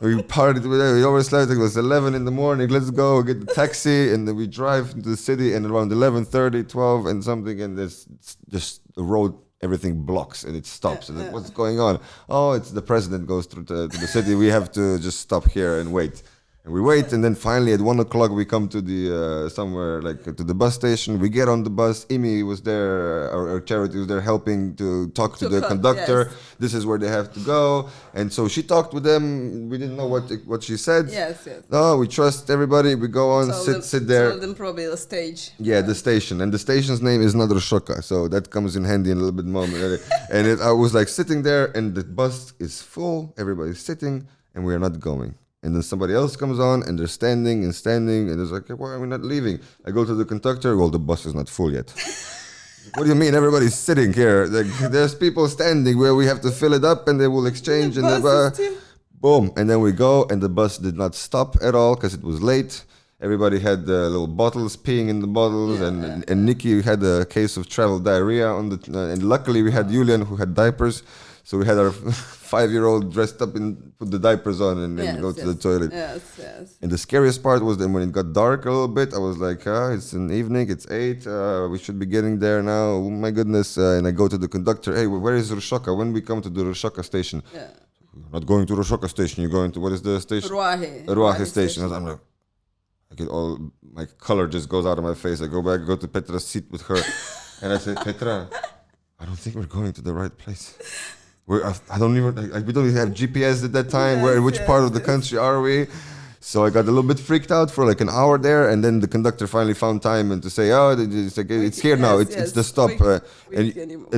We partied with it, we overslept. It was 11 in the morning. Let's go get the taxi, and then we drive to the city, and around 11:30, 12 and something, and there's just the road, everything blocks and it stops. And what's going on? Oh, it's the president goes through to the city. We have to just stop here and wait. And we wait, and then finally at 1 o'clock we come to the somewhere to the bus station. We get on the bus. Imi was there, our Charity was there helping to talk to the conductor. Yes. This is where they have to go. And so she talked with them. We didn't know what she said. Yes. No, we trust everybody. We go on, sit there. Told them probably the stage. Yeah, the station, and the station's name is Nadroshoka, so that comes in handy in a little bit moment. And I was sitting there, and the bus is full. Everybody's sitting, and we are not going. And then somebody else comes on, and they're standing, and it's like, why are we not leaving? I go to the conductor. Well, the bus is not full yet. What do you mean? Everybody's sitting here. There's people standing where we have to fill it up, and they will exchange. Boom. And then we go, and the bus did not stop at all because it was late. Everybody had little bottles, peeing in the bottles, and Nikki had a case of travel diarrhea on the. And luckily, we had Julian who had diapers, so we had our 5-year-old dressed up and put the diapers on and go to the toilet. Yes. And the scariest part was then when it got dark a little bit, I was like, it's an evening, it's 8, we should be getting there now. Oh my goodness! And I go to the conductor. Hey, where is Rushoka? When we come to the Rushoka station? Yeah. You're not going to Rushoka station. You're going to what is the station? Ruahe station. I'm like. I get all my color just goes out of my face. I go back, go to Petra's seat with her, and I say, Petra, I don't think we're going to the right place. We don't even have GPS at that time. Which part of the country are we? So I got a little bit freaked out for like an hour there, and then the conductor finally found time and to say, it's here now. It's the stop, and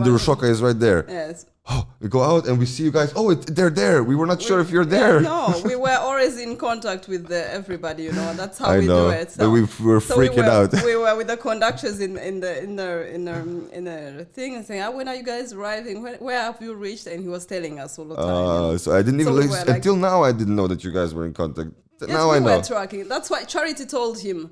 the Rushoka is right there. Yes. Oh, we go out and we see you guys. Oh, they're there. We were not sure if you're there. No, we were always in contact with everybody. You know, that's how we do it. So we were freaking out. We were with the conductors in the thing and saying, when are you guys arriving? Where have you reached? And he was telling us all the time. So I didn't even until now. I didn't know that you guys were in contact. Yes, now I know. Were tracking. That's why Charity told him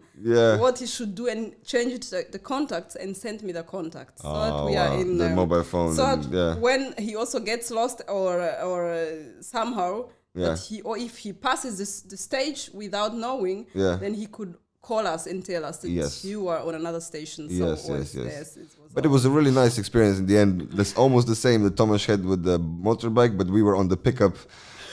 what he should do and change it to the contacts and sent me the contacts. So that we are in the mobile phone. So when he also gets lost or somehow, if he passes the stage without knowing, then he could call us and tell us that you are on another station. So yes. But it was a really nice experience in the end. That's almost the same that Tomasz had with the motorbike, but we were on the pickup.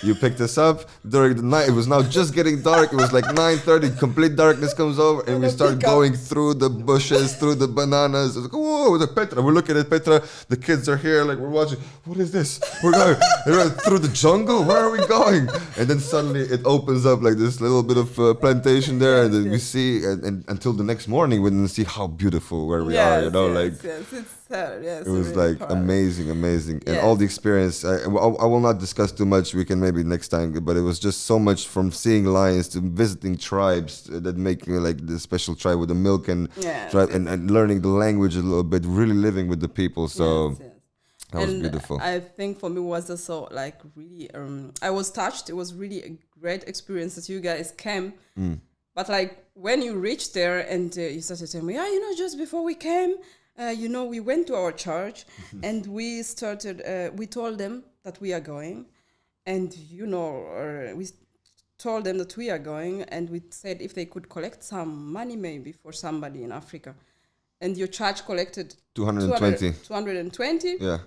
You picked us up during the night. It was now just getting dark. It was like 9:30. Complete darkness comes over, and we start going through the bushes, through the bananas. It's like, whoa, the Petra. We're looking at Petra. The kids are here. Like we're watching. What is this? We're going through the jungle. Where are we going? And then suddenly it opens up like this little bit of plantation there, and then we see. And until the next morning, we didn't see how beautiful where we are. You know, it was really like amazing, and all the experience. I will not discuss too much. We can maybe next time, but it was just so much from seeing lions to visiting tribes that make like the special tribe with the milk and tribe and learning the language a little bit, really living with the people. So that was beautiful. I think for me was also like really. I was touched. It was really a great experience that you guys came. But like when you reached there and you started telling me, just before we came. We went to our church and we told them that we are going. And, we told them that we are going. And we said if they could collect some money maybe for somebody in Africa. And your church collected 220. Yeah.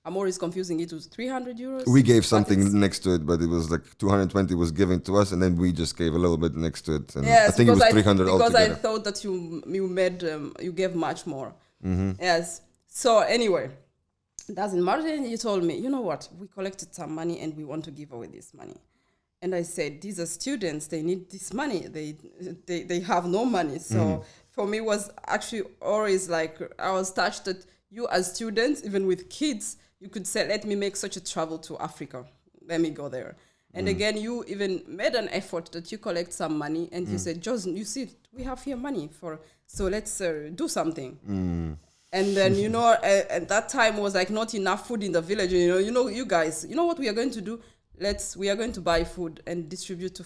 I'm always confusing it with 300 euros. We gave something next to it, but it was like 220 was given to us, and then we just gave a little bit next to it. And I think it was 300 altogether. Because I thought that you gave much more. Mm-hmm. Yes. So anyway, it doesn't matter. And you told me, you know what? We collected some money and we want to give away this money. And I said, these are students. They need this money. They have no money. So for me, it was actually always like I was touched that you as students, even with kids, you could say, let me make such a travel to Africa. Let me go there. And again, you even made an effort that you collect some money. And you said, Joseline, you see, we have here money so let's do something. And then, at that time was like not enough food in the village. You guys, what we are going to do? We are going to buy food and distribute to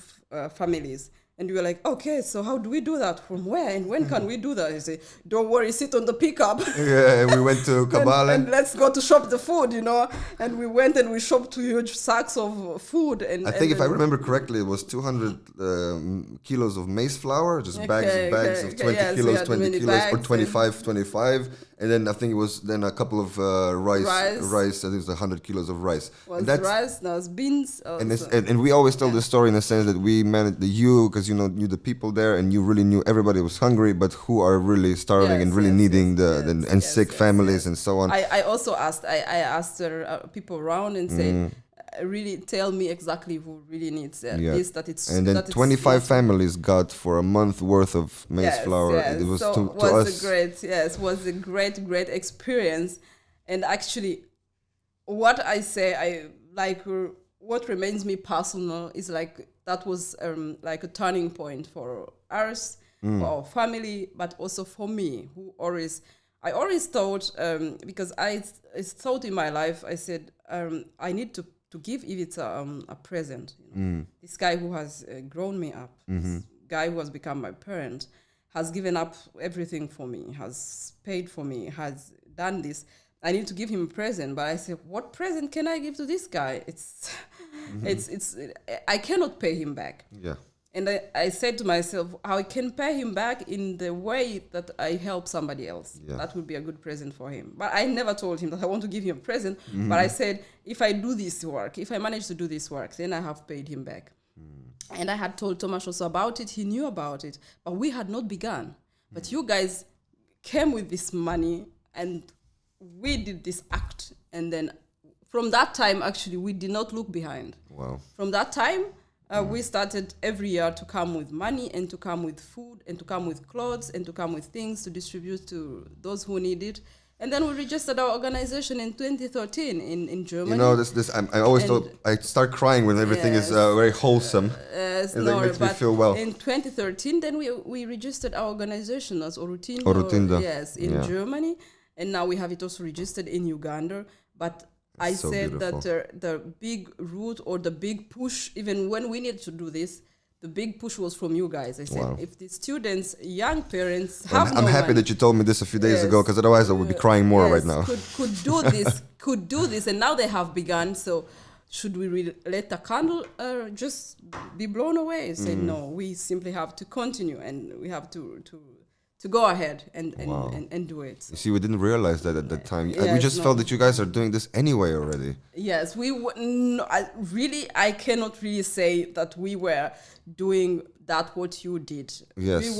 families. And we were like, okay, so how do we do that? From where? And when can we do that? You say, don't worry, sit on the pickup. Yeah, and we went to Kabale. and let's go to shop the food, And we went and we shopped 2 huge sacks of food. And I think if I remember correctly, it was 200 kilos of maize flour, just bags of 20 kilos, 20 kilos, bags, or 25. And then I think it was then a couple of rice. I think it was 100 kilos of rice. Was rice, there was beans. And we always tell this story in the sense that we managed because knew the people there, and you really knew everybody was hungry, but who are really starving and really needing sick families and so on. I also asked. I asked people around and said, really tell me exactly who really needs this. That it's and then that 25 families got for a month worth of maize flour. It was to us. Was a great experience, and actually, what I say, I like. What remains me personal is like that was like a turning point for us, for our family, but also for me, I always thought, because I thought in my life, I said, I need to give Ivica a present. This guy who has grown me up, guy who has become my parent has given up everything for me, has paid for me, has done this. I need to give him a present, but I said, what present can I give to this guy? I cannot pay him back. Yeah. And I said to myself, I can pay him back in the way that I help somebody else. Yeah. That would be a good present for him. But I never told him that I want to give him a present. But I said, if I do this work, if I manage to do this work, then I have paid him back. And I had told Tomasz also about it. He knew about it. But we had not begun. But you guys came with this money and we did this act. And then from that time, actually, we did not look behind. Wow. From that time, we started every year to come with money and to come with food and to come with clothes and to come with things to distribute to those who need it. And then we registered our organization in 2013 in Germany. You know, I always thought I start crying when everything is very wholesome. It makes me feel well. In 2013, then we registered our organization as Orutindo. Yes, in Germany. And now we have it also registered in Uganda. But I said beautiful. That the big root or the big push, even when we needed to do this, the big push was from you guys. I said, if the students, young parents have I'm happy that you told me this a few days ago, because otherwise I would be crying more right now. could do this, and now they have begun. So should we let the candle just be blown away? I said, no, we simply have to continue, and we have to go ahead and do it. You see, we didn't realize that at that time. We just felt that you guys are doing this anyway already. Yes, I cannot really say that we were doing that what you did. Yes,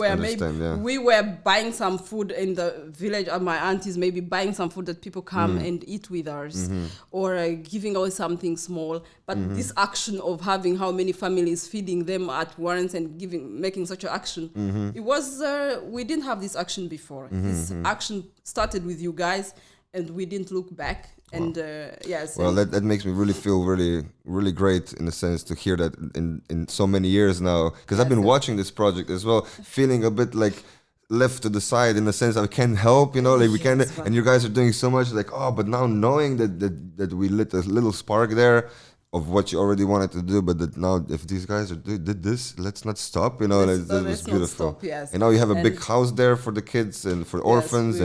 we were buying some food in the village, or my aunties maybe buying some food that people come and eat with us, or giving away something small. But this action of having how many families, feeding them at once and making such an action, it was we didn't have this action before. This action started with you guys, and we didn't look back. And yes. Well, that makes me really feel really, really great in a sense to hear that in so many years now, because I've been watching this project as well, feeling a bit like left to the side in the sense I can't help, like we can, and you guys are doing so much, like, but now knowing that we lit a little spark there of what you already wanted to do, but that now if these guys did this, let's not stop, that was beautiful. Stop, yes. And now you have a big house there for the kids and for orphans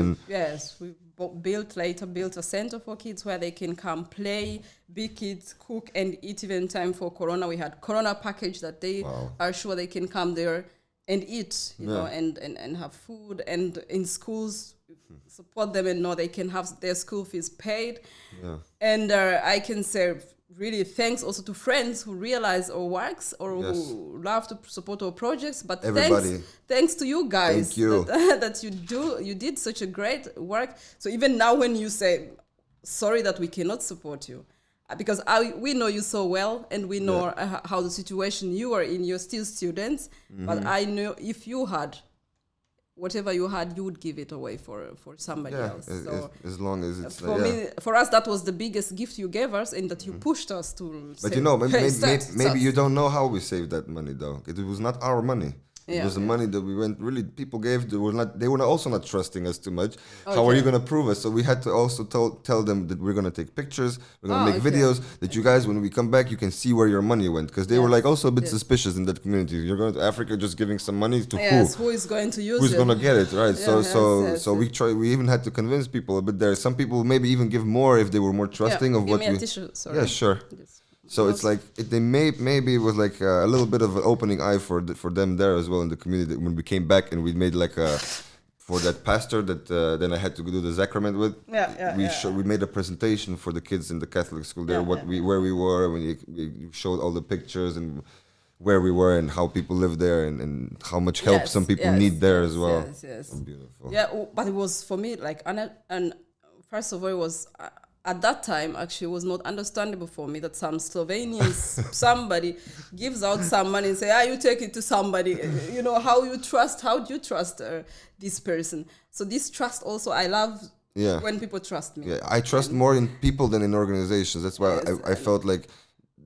we built a center for kids where they can come play, be kids, cook and eat. Even time for Corona, we had Corona package that they are sure they can come there and eat, and have food, and in schools support them and know they can have their school fees paid. Yeah. And I can say really thanks also to friends who realize our works or who love to support our projects. But thanks to you guys. Thank you. that you did such a great work. So even now when you say sorry that we cannot support you, because we know you so well, and we know how the situation you are in. You're still students, but I know if you had whatever you had, you would give it away for somebody else. So as long as it's for us, that was the biggest gift you gave us, and that you pushed us to. But maybe you don't know how we saved that money though. It was not our money. It was the money that we went. Really, people gave. They were also not trusting us too much. Okay. How are you going to prove us? So we had to also tell them that we're going to take pictures. We're going to make videos. That you guys, when we come back, you can see where your money went, because they were like also a bit suspicious in that community. You're going to Africa, just giving some money to who is going to use it? Who's going to get it, right? So we try. We even had to convince people a bit there. Some people maybe even give more if they were more trusting of what we. Yeah, sure. So it's like maybe it was like a little bit of an opening eye for them there as well in the community when we came back, and we made like for that pastor that then I had to do the sacrament with. We made a presentation for the kids in the Catholic school there, where we were when we showed all the pictures and where we were and how people live there and how much help some people need there as well. Yes. Beautiful. Yeah, but it was for me like and first of all it was. At that time, actually, it was not understandable for me that some Slovenians, somebody gives out some money and say, you take it to somebody. How do you trust this person? So this trust also, I love when people trust me. Yeah, I trust more in people than in organizations. That's why I felt like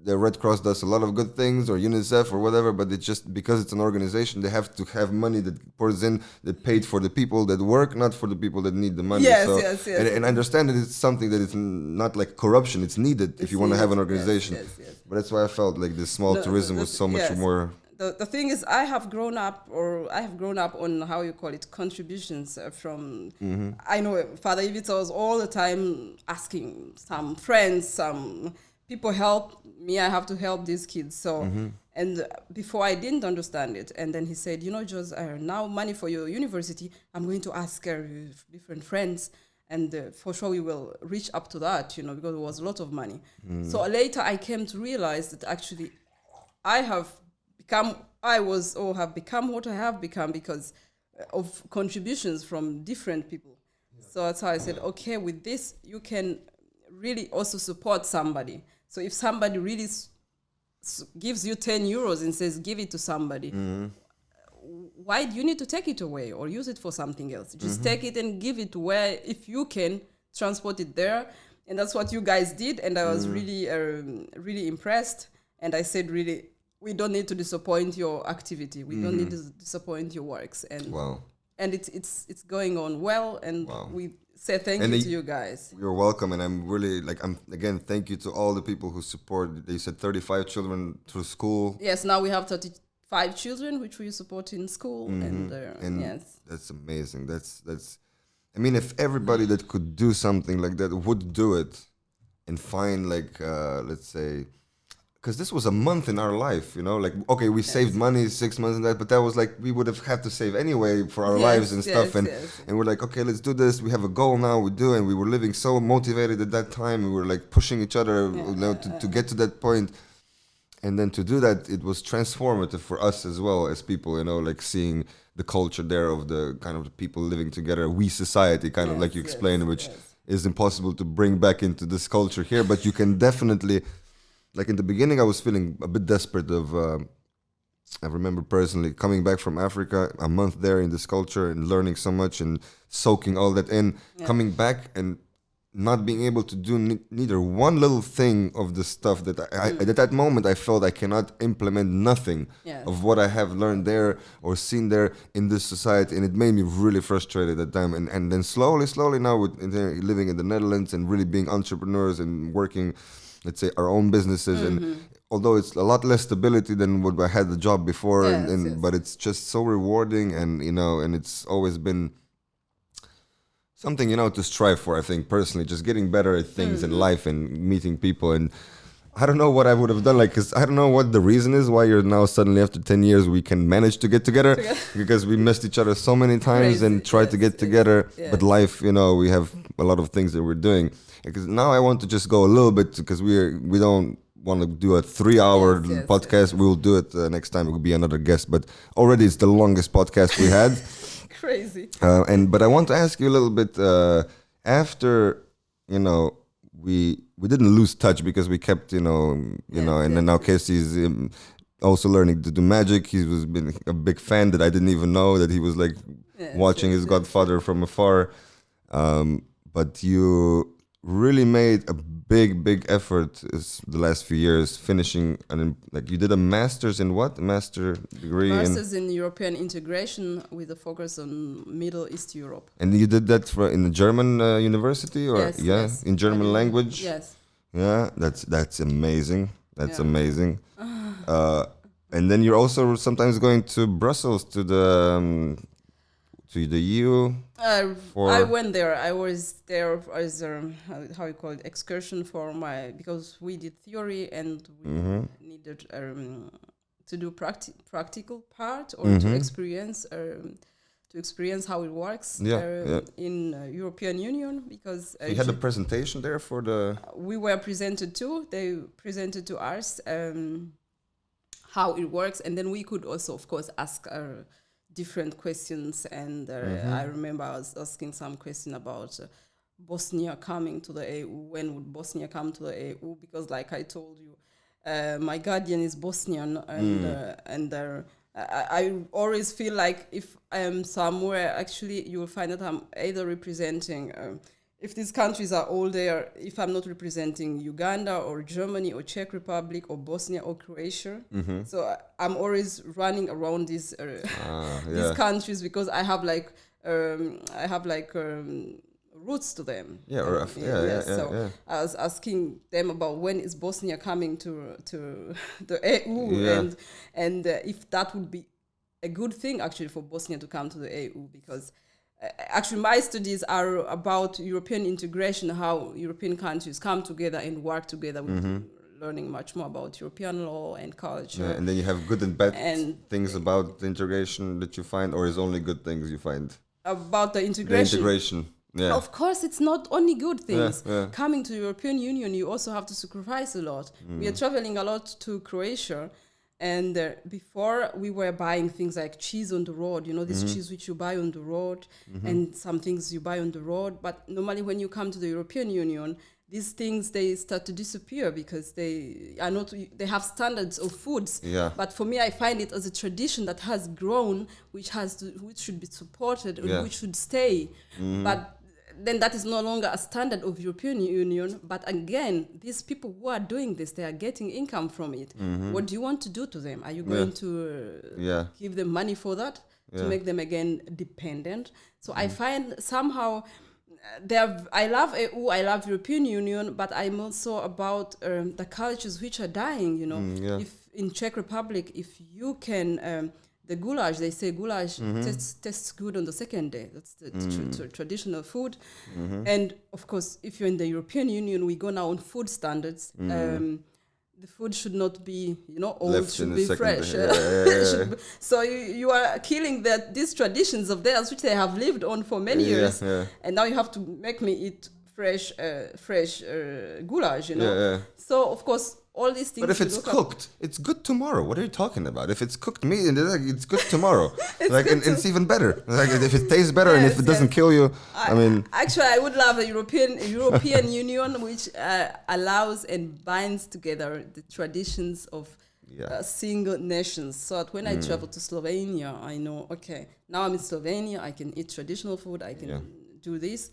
the Red Cross does a lot of good things, or UNICEF or whatever, but it's just because it's an organization, they have to have money that pours in, that paid for the people that work, not for the people that need the money. Yes. And I understand that it's something that it's not like corruption, it's needed if you want to have an organization. Yes. But that's why I felt like this small tourism was so much more the thing is, I have grown up on, how you call it, contributions from. I know Father Ivica was all the time asking some friends, some people help me. I have to help these kids. So, and before I didn't understand it, and then he said, Jos, now money for your university, I'm going to ask different friends. And for sure we will reach up to that, because it was a lot of money. So later I came to realize that actually I have become what I have become because of contributions from different people. So that's how I said, okay, with this, you can really also support somebody. So if somebody really gives you 10 euros and says, give it to somebody, why do you need to take it away or use it for something else? Just take it and give it where, if you can, transport it there. And that's what you guys did. And I was really, really impressed. And I said, really, we don't need to disappoint your activity. We don't need to disappoint your works. And and it's going on well. And we say thank you to you guys. You're welcome. And I'm really again, thank you to all the people who support. They said 35 children through school. Yes, now we have 35 children which we support in school. And yes. That's amazing. That's I mean, if everybody that could do something like that would do it and find let's say, because this was a month in our life, okay, we saved money 6 months and that, but that was we would have had to save anyway for our lives and stuff. And we're like, okay, let's do this. We have a goal now, we do. And we were living so motivated at that time. We were pushing each other to get to that point. And then to do that, it was transformative for us as well as people, seeing the culture there of the kind of the people living together, we society, kind of like you explained, which is impossible to bring back into this culture here. But you can definitely, in the beginning, I was feeling a bit desperate I remember personally coming back from Africa, a month there in this culture and learning so much and soaking all that in, coming back and not being able to do neither one little thing of the stuff that at that moment I felt I cannot implement nothing of what I have learned there or seen there in this society, and it made me really frustrated at that time. And then slowly now living in the Netherlands and really being entrepreneurs and working, let's say, our own businesses, and although it's a lot less stability than what I had the job before, but it's just so rewarding, and and it's always been something, to strive for, I think, personally, just getting better at things in life and meeting people. And I don't know what I would have done, because I don't know what the reason is why you're now suddenly, after 10 years, we can manage to get together, because we missed each other so many times and tried to get together. But life, we have a lot of things that we're doing. Because now I want to just go a little bit, because we don't want to do a 3-hour podcast. We'll do it next time. It will be another guest. But already it's the longest podcast we had. Crazy. But I want to ask you a little bit after, we didn't lose touch, because we kept, and then now Casey's also learning to do magic. He was been a big fan that I didn't even know that he was watching his godfather from afar. But you really made a big effort the last few years, finishing you did a master's in what? A master degree in European integration with a focus on Middle East Europe. And you did that in the German university, or yes. In German language? Yes. Yeah, that's amazing. That's amazing. And then you're also sometimes going to Brussels to the EU. I went there. I was there as how you call it, excursion for because we did theory and we needed to do practical part or to experience how it works in European Union, because you had a presentation there for the. We were presented to. They presented to us how it works, and then we could also, of course, ask different questions. And I remember I was asking some question about Bosnia coming to the EU. When would Bosnia come to the EU? Because, like I told you, my guardian is Bosnian, and I always feel like if I am somewhere, actually, you will find that I'm either representing. If these countries are all there, if I'm not representing Uganda or Germany or Czech Republic or Bosnia or Croatia, so I'm always running around these roots to them. Yeah, or So I was asking them about when is Bosnia coming to the EU, and if that would be a good thing actually for Bosnia to come to the EU, because actually my studies are about European integration, how European countries come together and work together with learning much more about European law and culture. Yeah, and then you have good and bad things about the integration that you find, or is only good things you find? About the integration. Yeah. Of course, it's not only good things. Coming to the European Union, you also have to sacrifice a lot. We are traveling a lot to Croatia, and before we were buying things like cheese on the road, this cheese which you buy on the road, and some things you buy on the road. But normally when you come to the European Union, these things, they start to disappear because they have standards of foods. Yeah. But for me, I find it as a tradition that has grown, which should be supported, and which should stay. But then that is no longer a standard of European Union. But again, these people who are doing this, they are getting income from it. What do you want to do to them? Are you going to give them money for that? To make them again dependent? So I find somehow I love EU, I love European Union, but I'm also about the cultures which are dying, If in Czech Republic, if you can, the goulash, they say goulash tastes good on the second day. That's the traditional food. And of course, if you're in the European Union, we go now on food standards. The food should not be, old, left should be fresh. So you are killing these traditions of theirs, which they have lived on for many years. And now you have to make me eat fresh goulash, So, of course, all these things. But if it's cooked, it's good tomorrow. What are you talking about? If it's cooked meat, it's good tomorrow. It's even better. Like if it tastes better and if it doesn't kill you, Actually, I would love a European Union which allows and binds together the traditions of single nations. So that when I travel to Slovenia, I know, okay, now I'm in Slovenia, I can eat traditional food, I can do this.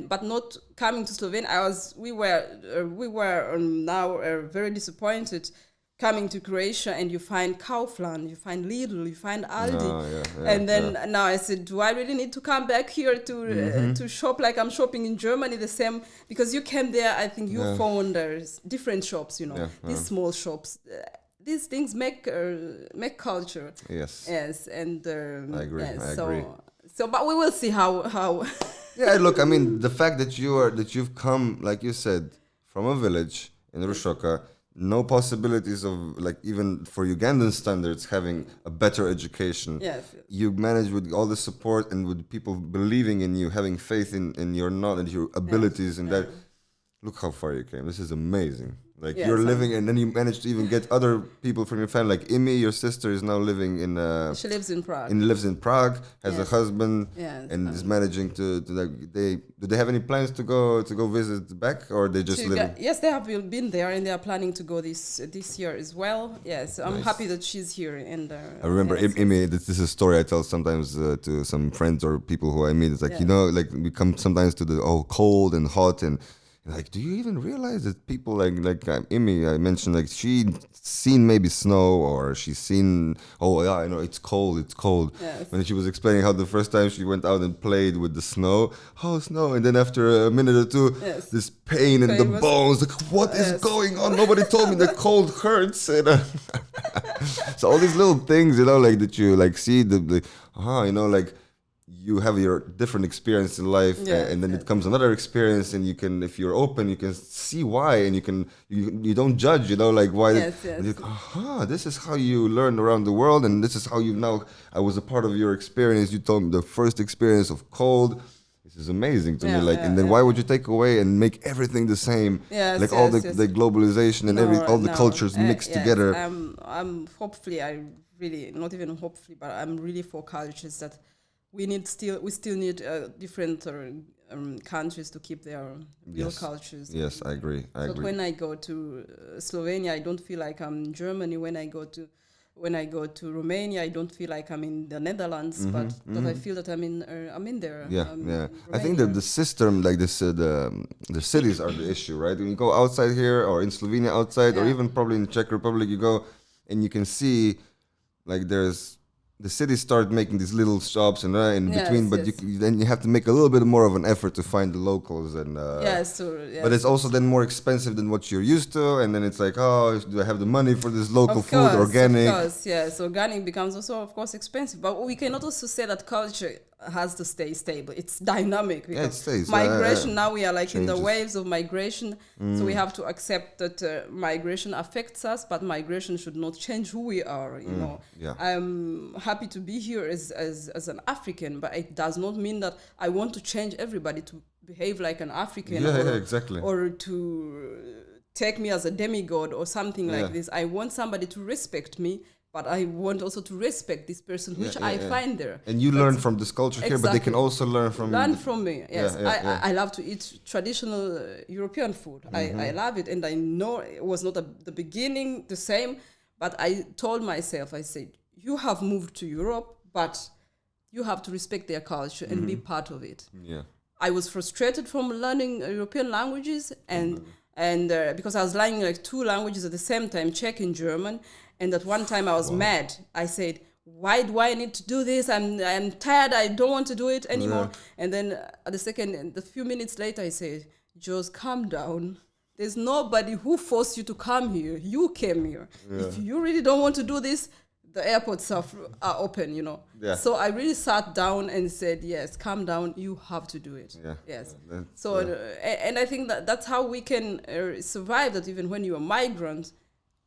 But not coming to Slovenia, we were now very disappointed coming to Croatia, and you find Kaufland, you find Lidl, you find Aldi, and then now I said, do I really need to come back here to shop like I'm shopping in Germany? The same, because you came there, I think you found there's different shops, these small shops. These things make culture. Yes, and I agree. I agree. So, but we will see how. Yeah, look, I mean, the fact that you've come, like you said, from a village in Rushoka, no possibilities of, like, even for Ugandan standards, having a better education. Yes. You managed with all the support and with people believing in you, having faith in your knowledge, your abilities, and that. Look how far you came. This is amazing. Like you're living, and then you managed to even get other people from your family. Like Imi, your sister, is now living in. She lives in Prague. Lives in Prague, has a husband, and is managing to like. Do they have any plans to go visit back, or they just live? Yes, they have been there, and they are planning to go this year as well. Yes, I'm happy that she's here. And I remember Imi. This is a story I tell sometimes to some friends or people who I meet. It's like like we come sometimes to the cold and hot and. Like, do you even realize that people like Imi, I mentioned, like she'd seen maybe snow, or she's seen, I know it's cold. Yes. When she was explaining how the first time she went out and played with the snow, snow, and then after a minute or two, this pain in the bones, like what is going on? Nobody told me the cold hurts. And, so all these little things, like that you like see like. You have your different experience in life, and then it comes another experience, and you can, if you're open, you can see why, and you don't judge, like why. And you go, this is how you learn around the world, and this is how I was a part of your experience. You told me the first experience of cold. This is amazing to me. And then why would you take away and make everything the same? All the globalization and all the cultures mixed together. I'm hopefully, not even hopefully, but I'm really for cultures that. We still need different countries to keep their real cultures. Yes, I agree. When I go to Slovenia, I don't feel like I'm in Germany. When I go to Romania, I don't feel like I'm in the Netherlands, but I feel that I'm in there. I think that the system like this, the cities are the issue, right? When you go outside here, or in Slovenia outside, or even probably in Czech Republic, you go and you can see like there's the cities start making these little shops and in Yes, between, but yes. then you have to make a little bit more of an effort to find the locals and. Yes, so, yes. But it's also then more expensive than what you're used to, and then it's like, oh, do I have the money for this local food, organic? Of course, yes. Organic becomes also, of course, expensive. But we cannot also say that culture has to stay stable. It's dynamic. Yeah, it stays. Migration, now we are like in the Changes. waves of migration. So we have to accept that migration affects us, but migration should not change who we are, you know. Yeah. I'm happy to be here as an African, but it does not mean that I want to change everybody to behave like an African Exactly. or to take me as a demigod or something like this. I want somebody to respect me, but I want also to respect this person, which I find there. And you learn from this culture here, but they can also learn from me. Yes, I love to eat traditional European food. I love it, and I know it was not the beginning the same, but I told myself, I said, you have moved to Europe, but you have to respect their culture and be part of it. Yeah. I was frustrated from learning European languages and because I was learning like 2 languages at the same time, Czech and German. And at one time I was mad. I said, why do I need to do this? I'm tired. I don't want to do it anymore. Yeah. And then a few minutes later, I said, Jos, calm down. There's nobody who forced you to come here. You came here. Yeah. If you really don't want to do this, the airports are open, you know. Yeah. So I really sat down and said, yes, calm down. You have to do it. Yeah. Yes. And I think that's how we can survive that even when you're a migrant,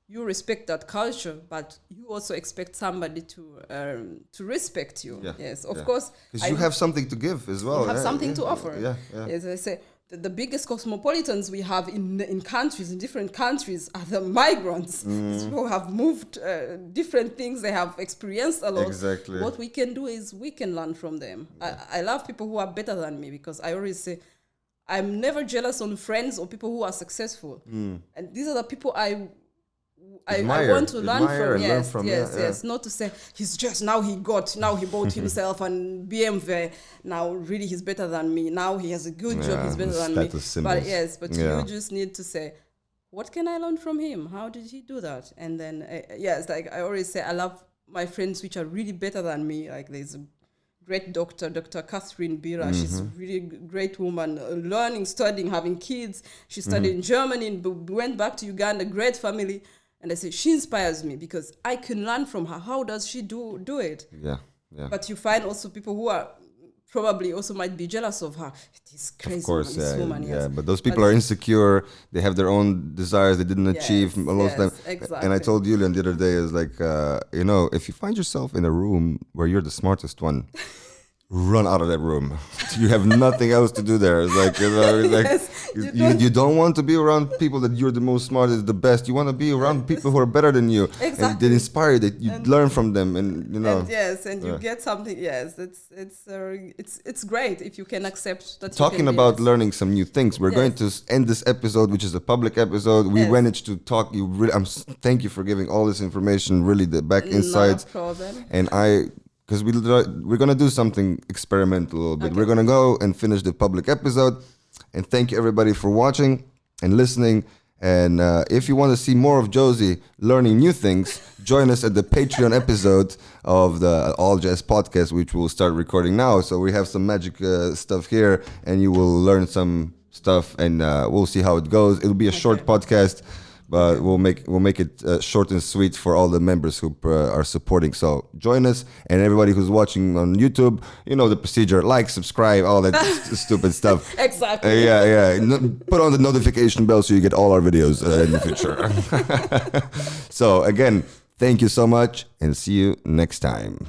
you respect that culture, but you also expect somebody to respect you. Yeah. Yes, of course. Because you have something to give as well. You have something to offer. Yeah. As I say, the biggest cosmopolitans we have in different countries, are the migrants who have moved different things. They have experienced a lot. Exactly. What we can do is we can learn from them. Yeah. I love people who are better than me, because I always say, I'm never jealous on friends or people who are successful. And these are the people I want to learn from. Yes. Not to say he bought himself an BMW. Now really he's better than me. Now he has a good job. He's better than me. Symbols. But you just need to say, what can I learn from him? How did he do that? And then it's like I always say, I love my friends which are really better than me. Like there's a great doctor, Dr. Catherine Bira. She's a really great woman, learning, studying, having kids. She studied in Germany, went back to Uganda, great family. And I say, she inspires me because I can learn from her. How does she do it? Yeah. But you find also people who are probably also might be jealous of her. It is crazy. Of course, this woman. Yeah. But those people are insecure. They have their own desires they didn't achieve most of them. Exactly. And I told Julian the other day, is like, if you find yourself in a room where you're the smartest one, run out of that room. You have nothing else to do there. It's like, you don't want to be around people that you're the most smartest, the best. You want to be around people who are better than you. Exactly. And they inspire you, that you learn from them, and you know. You get something. Yes, it's great if you can accept that. Talking about learning some new things, we're going to end this episode, which is a public episode. We managed to talk. Thank you for giving all this information, really the back insights. No problem. And because we're going to do something experimental a little bit. Okay. We're going to go and finish the public episode. And thank you, everybody, for watching and listening. And if you want to see more of Josie learning new things, join us at the Patreon episode of the AllJazz Podcast, which we'll start recording now. So we have some magic stuff here, and you will learn some stuff, and we'll see how it goes. It'll be a short podcast, but we'll make it short and sweet for all the members who are supporting. So join us, and everybody who's watching on YouTube, you know the procedure: like, subscribe, all that stupid stuff. Exactly. Put on the notification bell so you get all our videos in the future. So again, thank you so much, and see you next time.